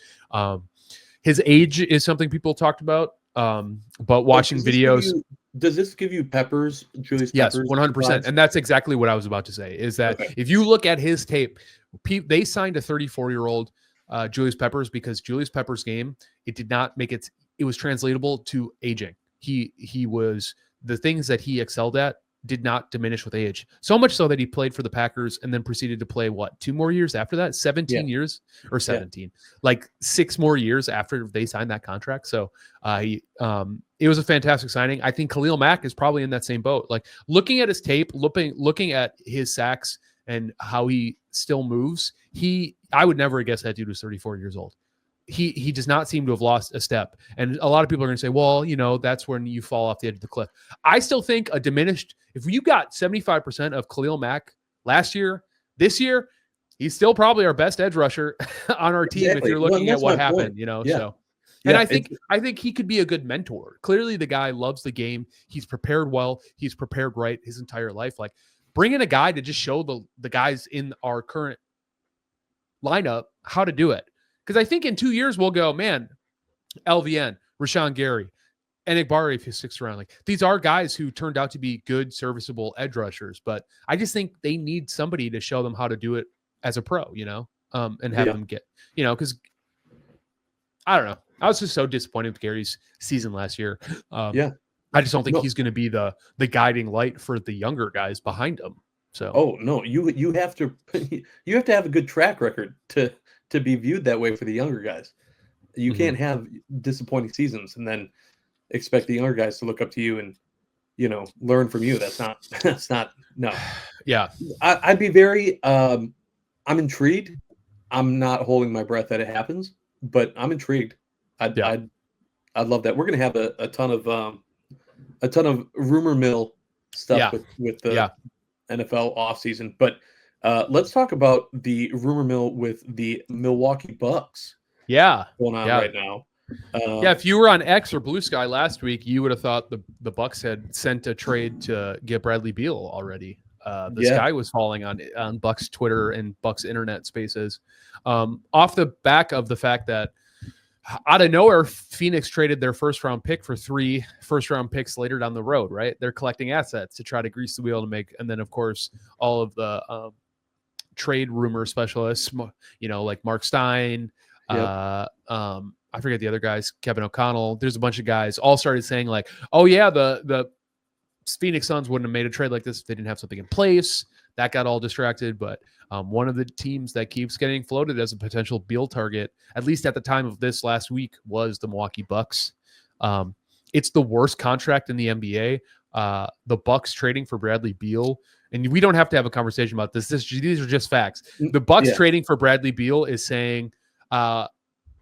[SPEAKER 2] His age is something people talked about, but watching videos.
[SPEAKER 1] Does this give you Peppers, Julius
[SPEAKER 2] Yes,
[SPEAKER 1] Peppers?
[SPEAKER 2] 100%. And that's exactly what I was about to say, is that if you look at his tape, they signed a 34-year-old Julius Peppers because Julius Peppers' game, it did not make it was translatable to aging. He was, the things that he excelled at did not diminish with age. So much so that he played for the Packers and then proceeded to play 2 more years after that? 17 years or 17, like 6 more years after they signed that contract. So it was a fantastic signing. I think Khalil Mack is probably in that same boat. Like, looking at his tape, looking at his sacks and how he still moves, I would never guess that dude was 34 years old. He does not seem to have lost a step. And a lot of people are going to say, well, that's when you fall off the edge of the cliff. I still think if you got 75% of Khalil Mack last year, this year, he's still probably our best edge rusher on our team. If you're looking at what happened, so. And I think he could be a good mentor. Clearly the guy loves the game. He's prepared well. He's prepared right his entire life. Like, bring in a guy to just show the guys in our current lineup how to do it. Because I think in 2 years we'll go, man, LVN, Rashawn Gary, Enikbari, if he sticks around. Like, these are guys who turned out to be good, serviceable edge rushers. But I just think they need somebody to show them how to do it as a pro, and have them get, because I don't know. I was just so disappointed with Gary's season last year. I just don't think he's going to be the guiding light for the younger guys behind him. So,
[SPEAKER 1] oh no, you have to have a good track record to be viewed that way for the younger guys. You can't have disappointing seasons and then expect the younger guys to look up to you and, learn from you. That's not, no.
[SPEAKER 2] Yeah.
[SPEAKER 1] I'd be very, I'm intrigued. I'm not holding my breath that it happens, but I'm intrigued. I'd love that. We're going to have a ton of rumor mill stuff with the NFL offseason, but let's talk about the rumor mill with the Milwaukee Bucks.
[SPEAKER 2] Yeah.
[SPEAKER 1] Going on right now.
[SPEAKER 2] If you were on X or Blue Sky last week, you would have thought the Bucks had sent a trade to get Bradley Beal already. The sky was falling on Bucks Twitter and Bucks internet spaces. Off the back of the fact that out of nowhere, Phoenix traded their first-round pick for 3 first-round picks later down the road, right? They're collecting assets to try to grease the wheel to make, and then, of course, all of the trade rumor specialists, like Mark Stein, I forget the other guys, Kevin O'Connell. There's a bunch of guys all started saying like, oh yeah, the Phoenix Suns wouldn't have made a trade like this if they didn't have something in place. That got all distracted. But one of the teams that keeps getting floated as a potential Beal target, at least at the time of this last week, was the Milwaukee Bucks. It's the worst contract in the NBA. The Bucks trading for Bradley Beal. And we don't have to have a conversation about this. These are just facts. The Bucks trading for Bradley Beal is saying,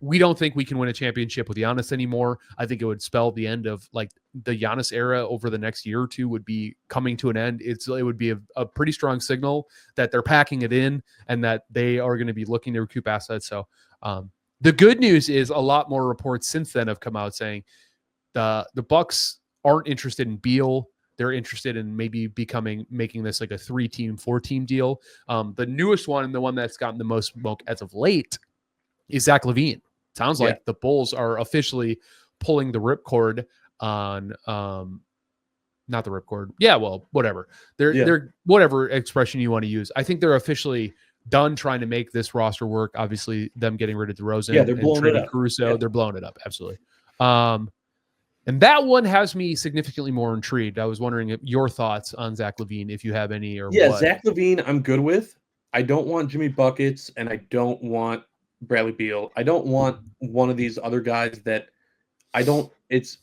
[SPEAKER 2] we don't think we can win a championship with Giannis anymore. I think it would spell the end of like the Giannis era over the next year or two would be coming to an end. It would be a pretty strong signal that they're packing it in and that they are going to be looking to recoup assets. So the good news is a lot more reports since then have come out saying the Bucks aren't interested in Beal. they're interested in maybe making this like a 3-team, 4-team deal. The newest one, and the one that's gotten the most smoke as of late, is Zach LaVine. Sounds like the Bulls are officially pulling the ripcord on not the ripcord. Yeah, well, whatever. They're whatever expression you want to use. I think they're officially done trying to make this roster work. Obviously, them getting rid of DeRozan
[SPEAKER 1] they're blowing it up.
[SPEAKER 2] Caruso, they're blowing it up. Absolutely. And that one has me significantly more intrigued. I was wondering your thoughts on Zach LaVine, if you have any or what.
[SPEAKER 1] Zach LaVine, I'm good with. I don't want Jimmy Buckets, and I don't want Bradley Beal. I don't want one of these other guys that it's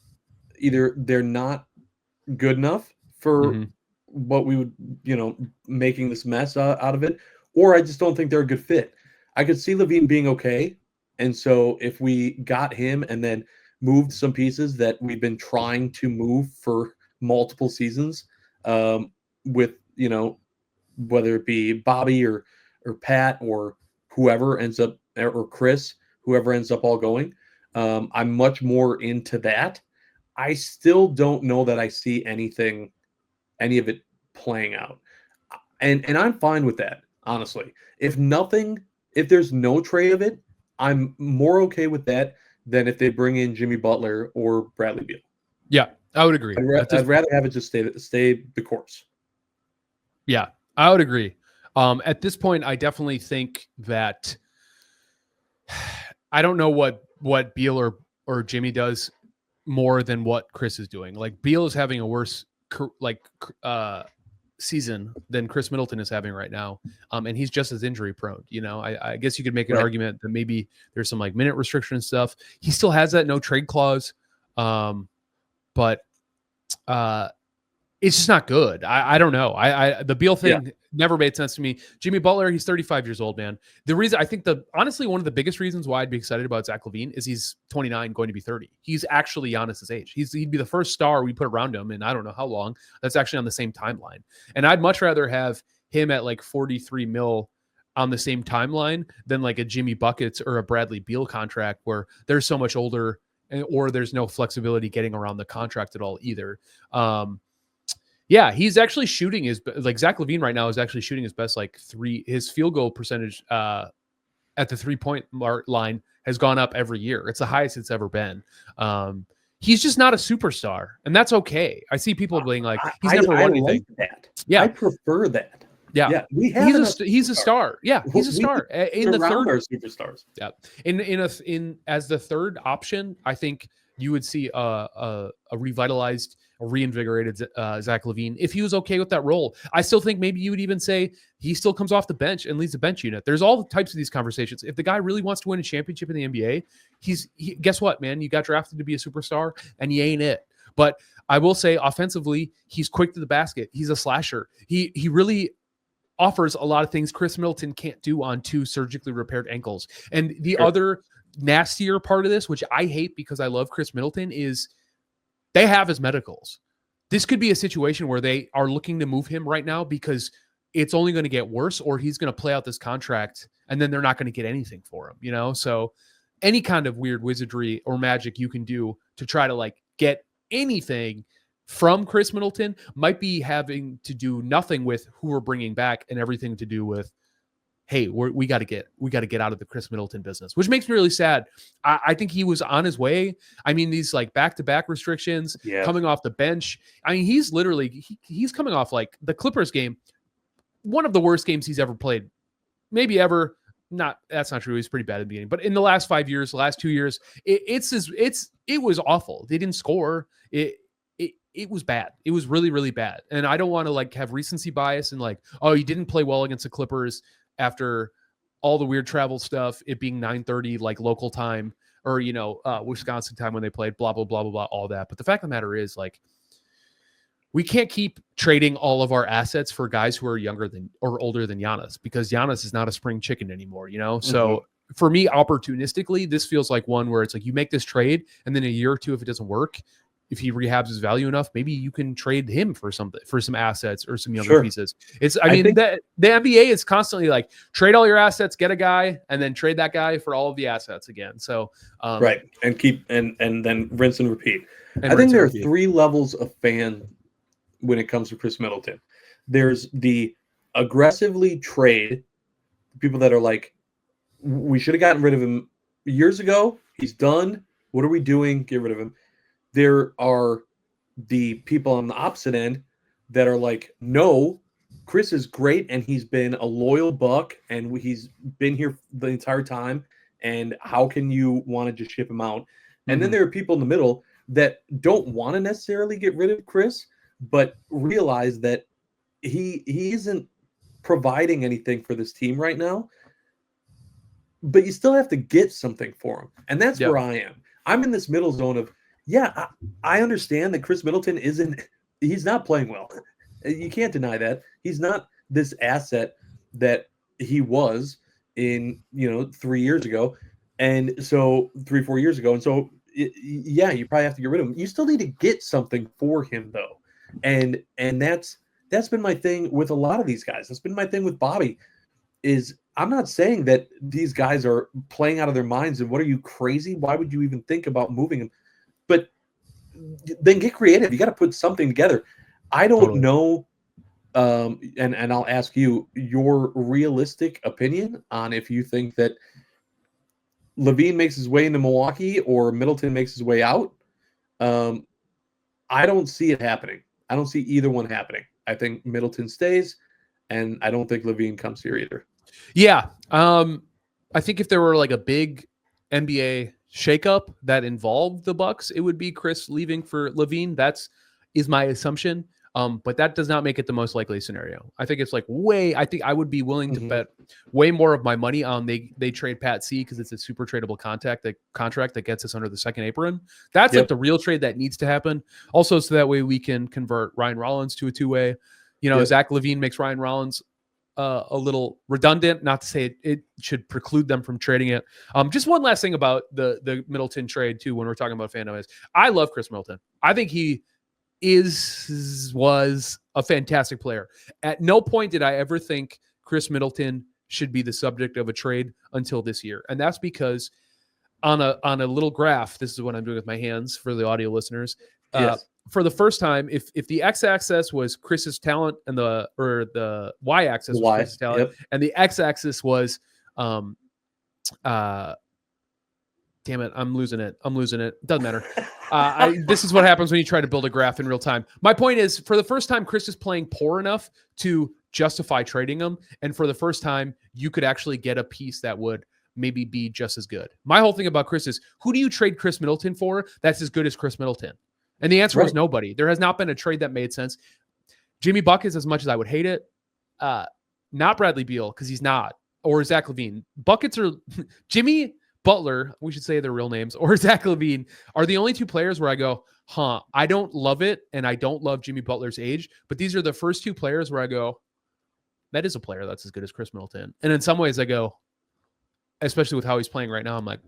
[SPEAKER 1] either they're not good enough for what we would, making this mess out of it, or I just don't think they're a good fit. I could see LaVine being okay. And so if we got him and then moved some pieces that we've been trying to move for multiple seasons, with, whether it be Bobby or Pat or whoever ends up, or Chris, whoever ends up all going, I'm much more into that. I still don't know that I see any of it playing out. And I'm fine with that, honestly. If there's no trade of it, I'm more okay with that than if they bring in Jimmy Butler or Bradley Beal.
[SPEAKER 2] Yeah, I would agree.
[SPEAKER 1] I'd rather have it just stay the course.
[SPEAKER 2] Yeah, I would agree. At this point, I definitely think that I don't know what Beal or Jimmy does more than what Chris is doing. Like, Beal is having a worse season than Chris Middleton is having right now. And he's just as injury prone. I guess you could make an argument that maybe there's some like minute restriction stuff. He still has that no trade clause. But it's just not good. I don't know. The Beal thing never made sense to me. Jimmy Butler, he's 35 years old, man. The reason I think honestly, one of the biggest reasons why I'd be excited about Zach LaVine is he's 29, going to be 30. He's actually Giannis's age. He'd be the first star we put around him in I don't know how long. That's actually on the same timeline. And I'd much rather have him at like 43 mil on the same timeline than like a Jimmy Buckets or a Bradley Beal contract where they're so much older or there's no flexibility getting around the contract at all either. Yeah, he's actually shooting like Zach LaVine right now is actually shooting his best his field goal percentage at the 3-point line has gone up every year. It's the highest it's ever been. He's just not a superstar, and that's okay. I see people being like, he's never won anything.
[SPEAKER 1] Like that.
[SPEAKER 2] Yeah,
[SPEAKER 1] I prefer that.
[SPEAKER 2] Yeah, he's a star. Yeah, he's a star in the third
[SPEAKER 1] superstars.
[SPEAKER 2] Yeah, in as the third option, I think you would see a revitalized, a reinvigorated Zach LaVine if he was okay with that role. I still think maybe you would even say he still comes off the bench and leads the bench unit. There's all types of these conversations. If the guy really wants to win a championship in the NBA, guess what, man? You got drafted to be a superstar, and you ain't it. But I will say, offensively, he's quick to the basket. He's a slasher. He really offers a lot of things Chris Middleton can't do on 2 surgically repaired ankles. And the other nastier part of this, which I hate because I love Chris Middleton, is they have his medicals. This could be a situation where they are looking to move him right now because it's only going to get worse, or he's going to play out this contract and then they're not going to get anything for him, So any kind of weird wizardry or magic you can do to try to get anything from Chris Middleton might be having to do nothing with who we're bringing back and everything to do with, hey, we got to get out of the Chris Middleton business, which makes me really sad. I think he was on his way. I mean, these back-to-back restrictions, coming off the bench. I mean, he's literally he's coming off the Clippers game, one of the worst games he's ever played, maybe ever. That's not true. He's pretty bad at the beginning, but in the last 5 years, the last 2 years, it was awful. They didn't score. It was bad. It was really, really bad. And I don't want to have recency bias and he didn't play well against the Clippers after all the weird travel stuff, it being 9:30 local time or Wisconsin time when they played, blah blah blah blah blah, all that. But the fact of the matter is, we can't keep trading all of our assets for guys who are younger than or older than Giannis, because Giannis is not a spring chicken anymore. So for me, opportunistically, this feels like one where it's you make this trade, and then a year or two, if it doesn't work, if he rehabs his value enough, maybe you can trade him for some assets or some younger pieces. I think that the NBA is constantly trade all your assets, get a guy, and then trade that guy for all of the assets again. So and keep and then rinse and repeat.
[SPEAKER 1] I think there are 3 levels of fan when it comes to Chris Middleton. There's the aggressively trade people that are like, we should have gotten rid of him years ago. He's done. What are we doing? Get rid of him. There are the people on the opposite end that are like, no, Chris is great, and he's been a loyal Buck, and he's been here the entire time, and how can you want to just ship him out? And then there are people in the middle that don't want to necessarily get rid of Chris, but realize that he isn't providing anything for this team right now, but you still have to get something for him. And that's where I am. I'm in this middle zone of, I understand that Chris Middleton he's not playing well. You can't deny that. He's not this asset that he was in, 3 years ago. And so 3-4 years ago. And so, you probably have to get rid of him. You still need to get something for him, though. And that's been my thing with a lot of these guys. That's been my thing with Bobby, is I'm not saying that these guys are playing out of their minds and what are you, crazy? Why would you even think about moving him? But then get creative. You got to put something together. I don't know, and I'll ask you your realistic opinion on if you think that Levine makes his way into Milwaukee or Middleton makes his way out. I don't see it happening. I don't see either one happening. I think Middleton stays, and I don't think Levine comes here either.
[SPEAKER 2] Yeah. I think if there were like a big NBA shakeup that involved the Bucks, it would be Chris leaving for Levine. Is my assumption. But that does not make it the most likely scenario. I think it's like I think I would be willing to bet way more of my money on they trade Pat C because it's a super tradable contract that gets us under the second apron. That's like the real trade that needs to happen. Also, so that way we can convert Ryan Rollins to a two-way. Zach LaVine makes Ryan Rollins a little redundant. Not to say it should preclude them from trading it. Just one last thing about the Middleton trade too. When we're talking about fandom, is I love Chris Middleton. I think he was a fantastic player. At no point did I ever think Chris Middleton should be the subject of a trade until this year. And that's because on a little graph, this is what I'm doing with my hands for the audio listeners. For the first time, if the x-axis was Chris's talent and the y-axis was Chris's talent, and the x-axis was damn it, I'm losing it. Doesn't matter. This is what happens when you try to build a graph in real time. My point is, for the first time, Chris is playing poor enough to justify trading him. And for the first time, you could actually get a piece that would maybe be just as good. My whole thing about Chris is, who do you trade Chris Middleton for that's as good as Chris Middleton? And the answer was nobody. There has not been a trade that made sense. Jimmy Buckets, as much as I would hate it, not Bradley Beal, because he's not, or Zach LaVine. Buckets are Jimmy Butler, we should say their real names, or Zach LaVine are the only two players where I go, I don't love it, and I don't love Jimmy Butler's age, but these are the first two players where I go, that is a player that's as good as Chris Middleton. And in some ways I go, especially with how he's playing right now, I'm like,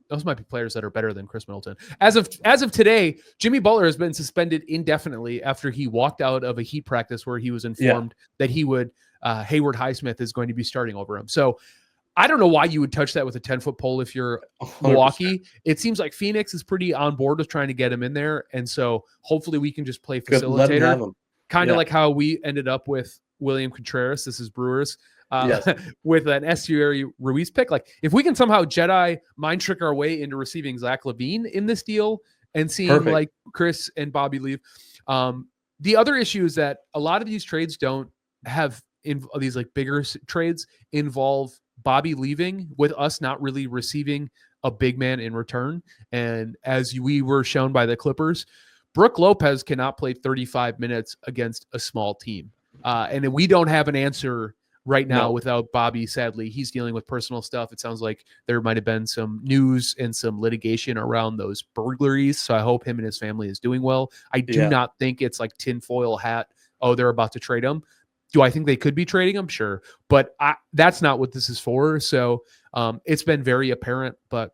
[SPEAKER 2] those might be players that are better than Chris Middleton. As of today, Jimmy Butler has been suspended indefinitely after he walked out of a Heat practice where he was informed that he would, Hayward Highsmith is going to be starting over him. So I don't know why you would touch that with a 10-foot pole if you're 100%. Milwaukee. It seems like Phoenix is pretty on board with trying to get him in there. And so hopefully we can just play facilitator. Kind of like how we ended up with William Contreras. This is Brewers. With an Estuary Ruiz pick. Like, if we can somehow Jedi mind trick our way into receiving Zach LaVine in this deal and seeing like Chris and Bobby leave. The other issue is that a lot of these trades don't have these like bigger trades involve Bobby leaving with us not really receiving a big man in return. And as we were shown by the Clippers, Brook Lopez cannot play 35 minutes against a small team. And we don't have an answer right now without Bobby. Sadly, he's dealing with personal stuff. It sounds like there might have been some news and some litigation around those burglaries. So I hope him and his family is doing well. I do not think it's like tinfoil hat. Oh, they're about to trade him. Do I think they could be trading him? Sure. But that's not what this is for. So it's been very apparent, but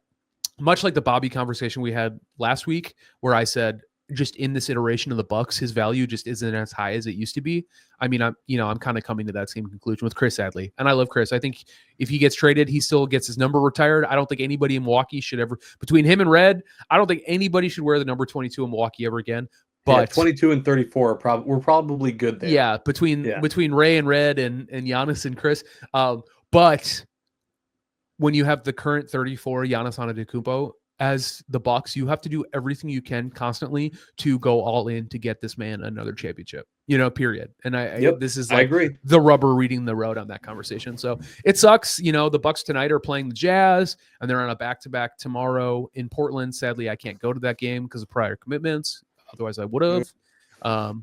[SPEAKER 2] much like the Bobby conversation we had last week, where I said, just in this iteration of the Bucks, his value just isn't as high as it used to be. I mean, I'm kind of coming to that same conclusion with Chris, sadly. And I love Chris. I think if he gets traded, he still gets his number retired. I don't think anybody in Milwaukee should ever, between him and Red, I don't think anybody should wear the number 22 in Milwaukee ever again. But
[SPEAKER 1] 22 and 34 we're probably good there.
[SPEAKER 2] Yeah, between Ray and Red and Giannis and Chris. But when you have the current 34 Giannis Antetokounmpo as the Bucks, you have to do everything you can constantly to go all in to get this man another championship. Period. And this is like
[SPEAKER 1] I agree.
[SPEAKER 2] the rubber reading the road on that conversation. So it sucks. The Bucks tonight are playing the Jazz, and they're on a back-to-back tomorrow in Portland. Sadly, I can't go to that game because of prior commitments. Otherwise, I would have.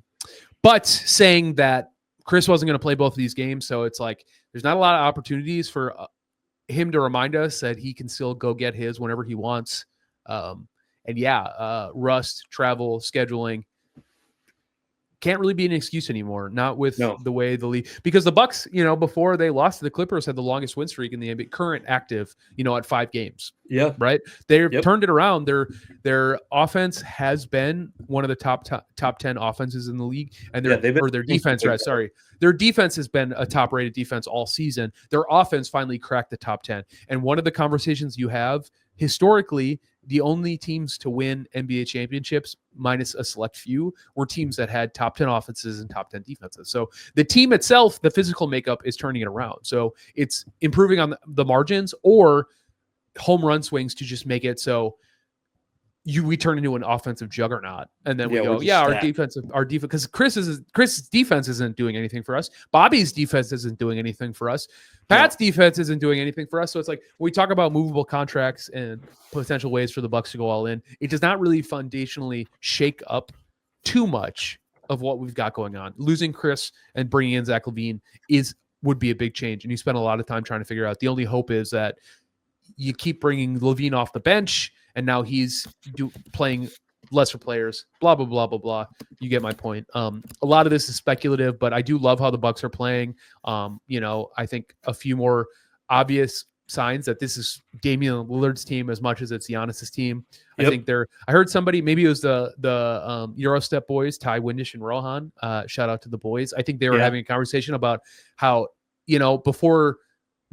[SPEAKER 2] But saying that Chris wasn't going to play both of these games, so it's like there's not a lot of opportunities for him to remind us that he can still go get his whenever he wants. Rust, travel, scheduling can't really be an excuse anymore. Not with the way the league, because the Bucks, before they lost to the Clippers, had the longest win streak in the NBA, current active, at 5 games.
[SPEAKER 1] Yeah.
[SPEAKER 2] Right. They've turned it around. Their offense has been one of the top 10 offenses in the league, and their defense, right? Sorry. Their defense has been a top rated defense all season. Their offense finally cracked the top 10. And one of the conversations you have historically, the only teams to win NBA championships, minus a select few, were teams that had top 10 offenses and top 10 defenses. So the team itself, the physical makeup is turning it around. So it's improving on the margins or home run swings to just make it so we turn into an offensive juggernaut, and then we go, our defense, because Chris's defense isn't doing anything for us. Bobby's defense isn't doing anything for us. Pat's defense isn't doing anything for us. So it's like when we talk about movable contracts and potential ways for the Bucks to go all in, it does not really foundationally shake up too much of what we've got going on. Losing Chris and bringing in Zach LaVine would be a big change, and you spend a lot of time trying to figure out. The only hope is that you keep bringing LaVine off the bench, and now he's playing lesser players, blah, blah, blah, blah, blah. You get my point. A lot of this is speculative, but I do love how the Bucks are playing. I think a few more obvious signs that this is Damian Lillard's team as much as it's Giannis's team. I think I heard somebody, maybe it was the Eurostep boys, Ty Windish and Rohan. Shout out to the boys. I think they were having a conversation about how, before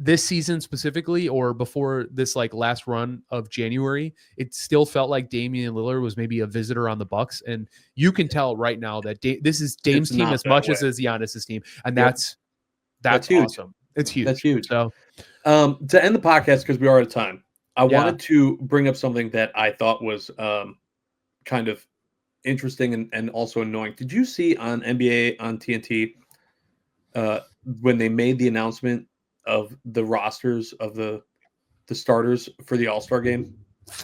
[SPEAKER 2] this season specifically, or before this last run of January, it still felt like Damian Lillard was maybe a visitor on the Bucks, and you can tell right now that this is Dame's team as much as it's Giannis's team, and that's huge. Awesome. It's huge.
[SPEAKER 1] That's huge.
[SPEAKER 2] So,
[SPEAKER 1] to end the podcast, because we are out of time, I wanted to bring up something that I thought was kind of interesting and also annoying. Did you see on NBA on TNT when they made the announcement of the rosters of the starters for the All-Star game?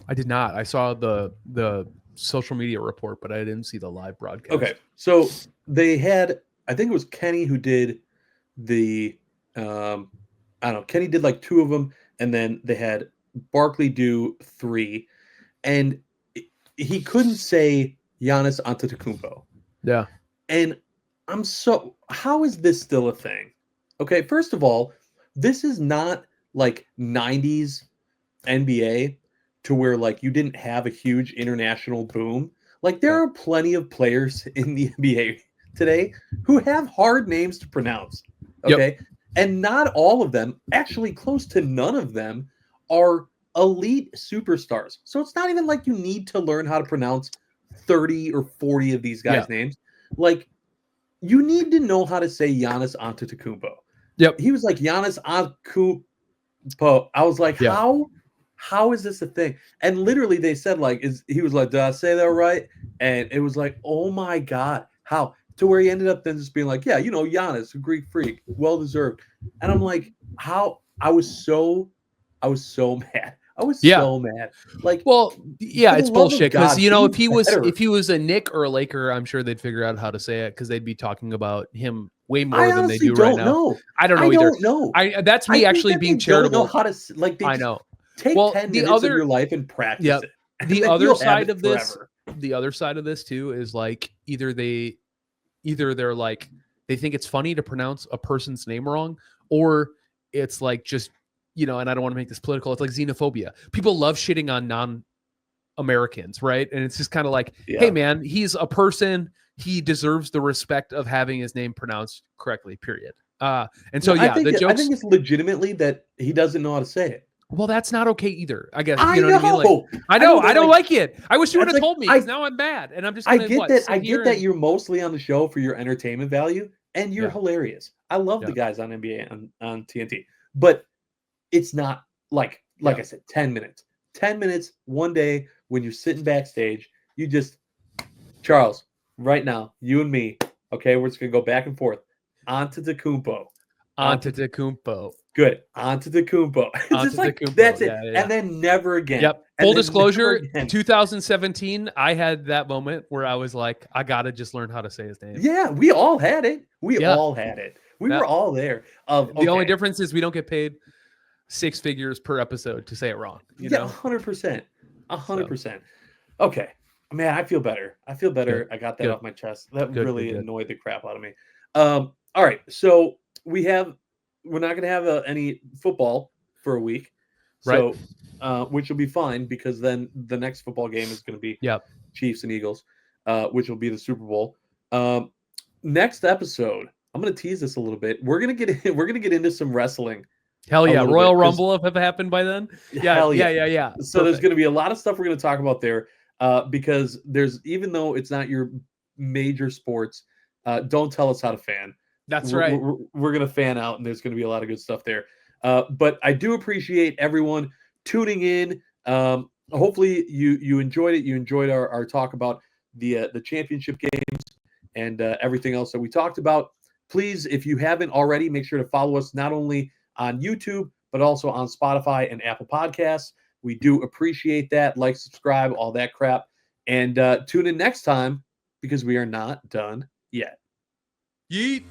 [SPEAKER 2] I did not. I saw the social media report, but I didn't see the live broadcast.
[SPEAKER 1] Okay. So they had, I think it was Kenny who did the, Kenny did 2 of them, and then they had Barkley do 3, and he couldn't say Giannis Antetokounmpo.
[SPEAKER 2] Yeah.
[SPEAKER 1] And how is this still a thing? Okay. First of all, this is not 90s NBA to where you didn't have a huge international boom. There are plenty of players in the NBA today who have hard names to pronounce. Okay. Yep. And not all of them, actually close to none of them, are elite superstars. So it's not even you need to learn how to pronounce 30 or 40 of these guys' names. You need to know how to say Giannis Antetokounmpo.
[SPEAKER 2] Yep.
[SPEAKER 1] He was like Giannis Antetokounmpo. I was like, how is this a thing? And literally they said he was like, did I say that right? And it was like, oh my God, how? To where he ended up then just being like, Giannis, a Greek freak, well deserved. And I'm like, how? I was so mad. I was so mad.
[SPEAKER 2] It's bullshit. Because if he was a Knick or a Laker, I'm sure they'd figure out how to say it, because they'd be talking about him way more than they do right now. I don't know either.
[SPEAKER 1] Know.
[SPEAKER 2] That's me actually being charitable.
[SPEAKER 1] Don't know how to
[SPEAKER 2] I know.
[SPEAKER 1] Take 10 minutes of your life and practice it.
[SPEAKER 2] The other side of this too is either they're they think it's funny to pronounce a person's name wrong, or it's just, and I don't want to make this political, it's xenophobia. People love shitting on non-Americans, right? And it's just kind of hey man, he's a person, he deserves the respect of having his name pronounced correctly, period. And so
[SPEAKER 1] I think it's legitimately that he doesn't know how to say it.
[SPEAKER 2] Well, that's not okay either. I guess
[SPEAKER 1] I
[SPEAKER 2] you know what I mean. Like, I know. I don't like it. I wish you would have told me. Because now I'm mad, and I'm just.
[SPEAKER 1] I
[SPEAKER 2] Gonna,
[SPEAKER 1] get
[SPEAKER 2] what,
[SPEAKER 1] that.
[SPEAKER 2] sit
[SPEAKER 1] I
[SPEAKER 2] here
[SPEAKER 1] get that
[SPEAKER 2] and-
[SPEAKER 1] you're mostly on the show for your entertainment value, and you're
[SPEAKER 2] Yeah.
[SPEAKER 1] hilarious. I love
[SPEAKER 2] Yeah.
[SPEAKER 1] the guys on NBA on TNT, but it's not like
[SPEAKER 2] Yeah.
[SPEAKER 1] I said, 10 minutes. 10 minutes one day when you're sitting backstage, you just Charles, right now, you and me, okay, we're just gonna go back and forth. Antetokounmpo.
[SPEAKER 2] Antetokounmpo.
[SPEAKER 1] Good. Antetokounmpo. It's just like
[SPEAKER 2] Antetokounmpo.
[SPEAKER 1] that's it.
[SPEAKER 2] Yeah.
[SPEAKER 1] And then never again.
[SPEAKER 2] Yep.
[SPEAKER 1] And
[SPEAKER 2] Full
[SPEAKER 1] then
[SPEAKER 2] disclosure,
[SPEAKER 1] never again.
[SPEAKER 2] 2017, I had that moment where I was like, I gotta just learn how to say his name.
[SPEAKER 1] Yeah, we all had it. We
[SPEAKER 2] Yeah.
[SPEAKER 1] all had it. We
[SPEAKER 2] Yeah.
[SPEAKER 1] were all there.
[SPEAKER 2] The only difference is we don't get paid 6 figures per episode to say it wrong. You know?
[SPEAKER 1] 100%. 100%. Okay. Man, I feel better. I feel better. I got that off my chest. That really annoyed the crap out of me. All right. So we're not going to have any football for a week. So, which will be fine because then the next football game is going to be Chiefs and Eagles, which will be the Super Bowl. Next episode, I'm going to tease this a little bit. We're going to get into some wrestling.
[SPEAKER 2] Hell yeah. Royal Rumble have happened by then. Yeah.
[SPEAKER 1] So there's going to be a lot of stuff we're going to talk about there. Because even though it's not your major sports, don't tell us how to fan.
[SPEAKER 2] That's right.
[SPEAKER 1] We're going to fan out, and there's going to be a lot of good stuff there. But I do appreciate everyone tuning in. Hopefully you enjoyed it. You enjoyed our talk about the championship games and everything else that we talked about. Please, if you haven't already, make sure to follow us not only on YouTube, but also on Spotify and Apple Podcasts. We do appreciate that. Like, subscribe, all that crap. And tune in next time because we are not done yet.
[SPEAKER 2] Yeet.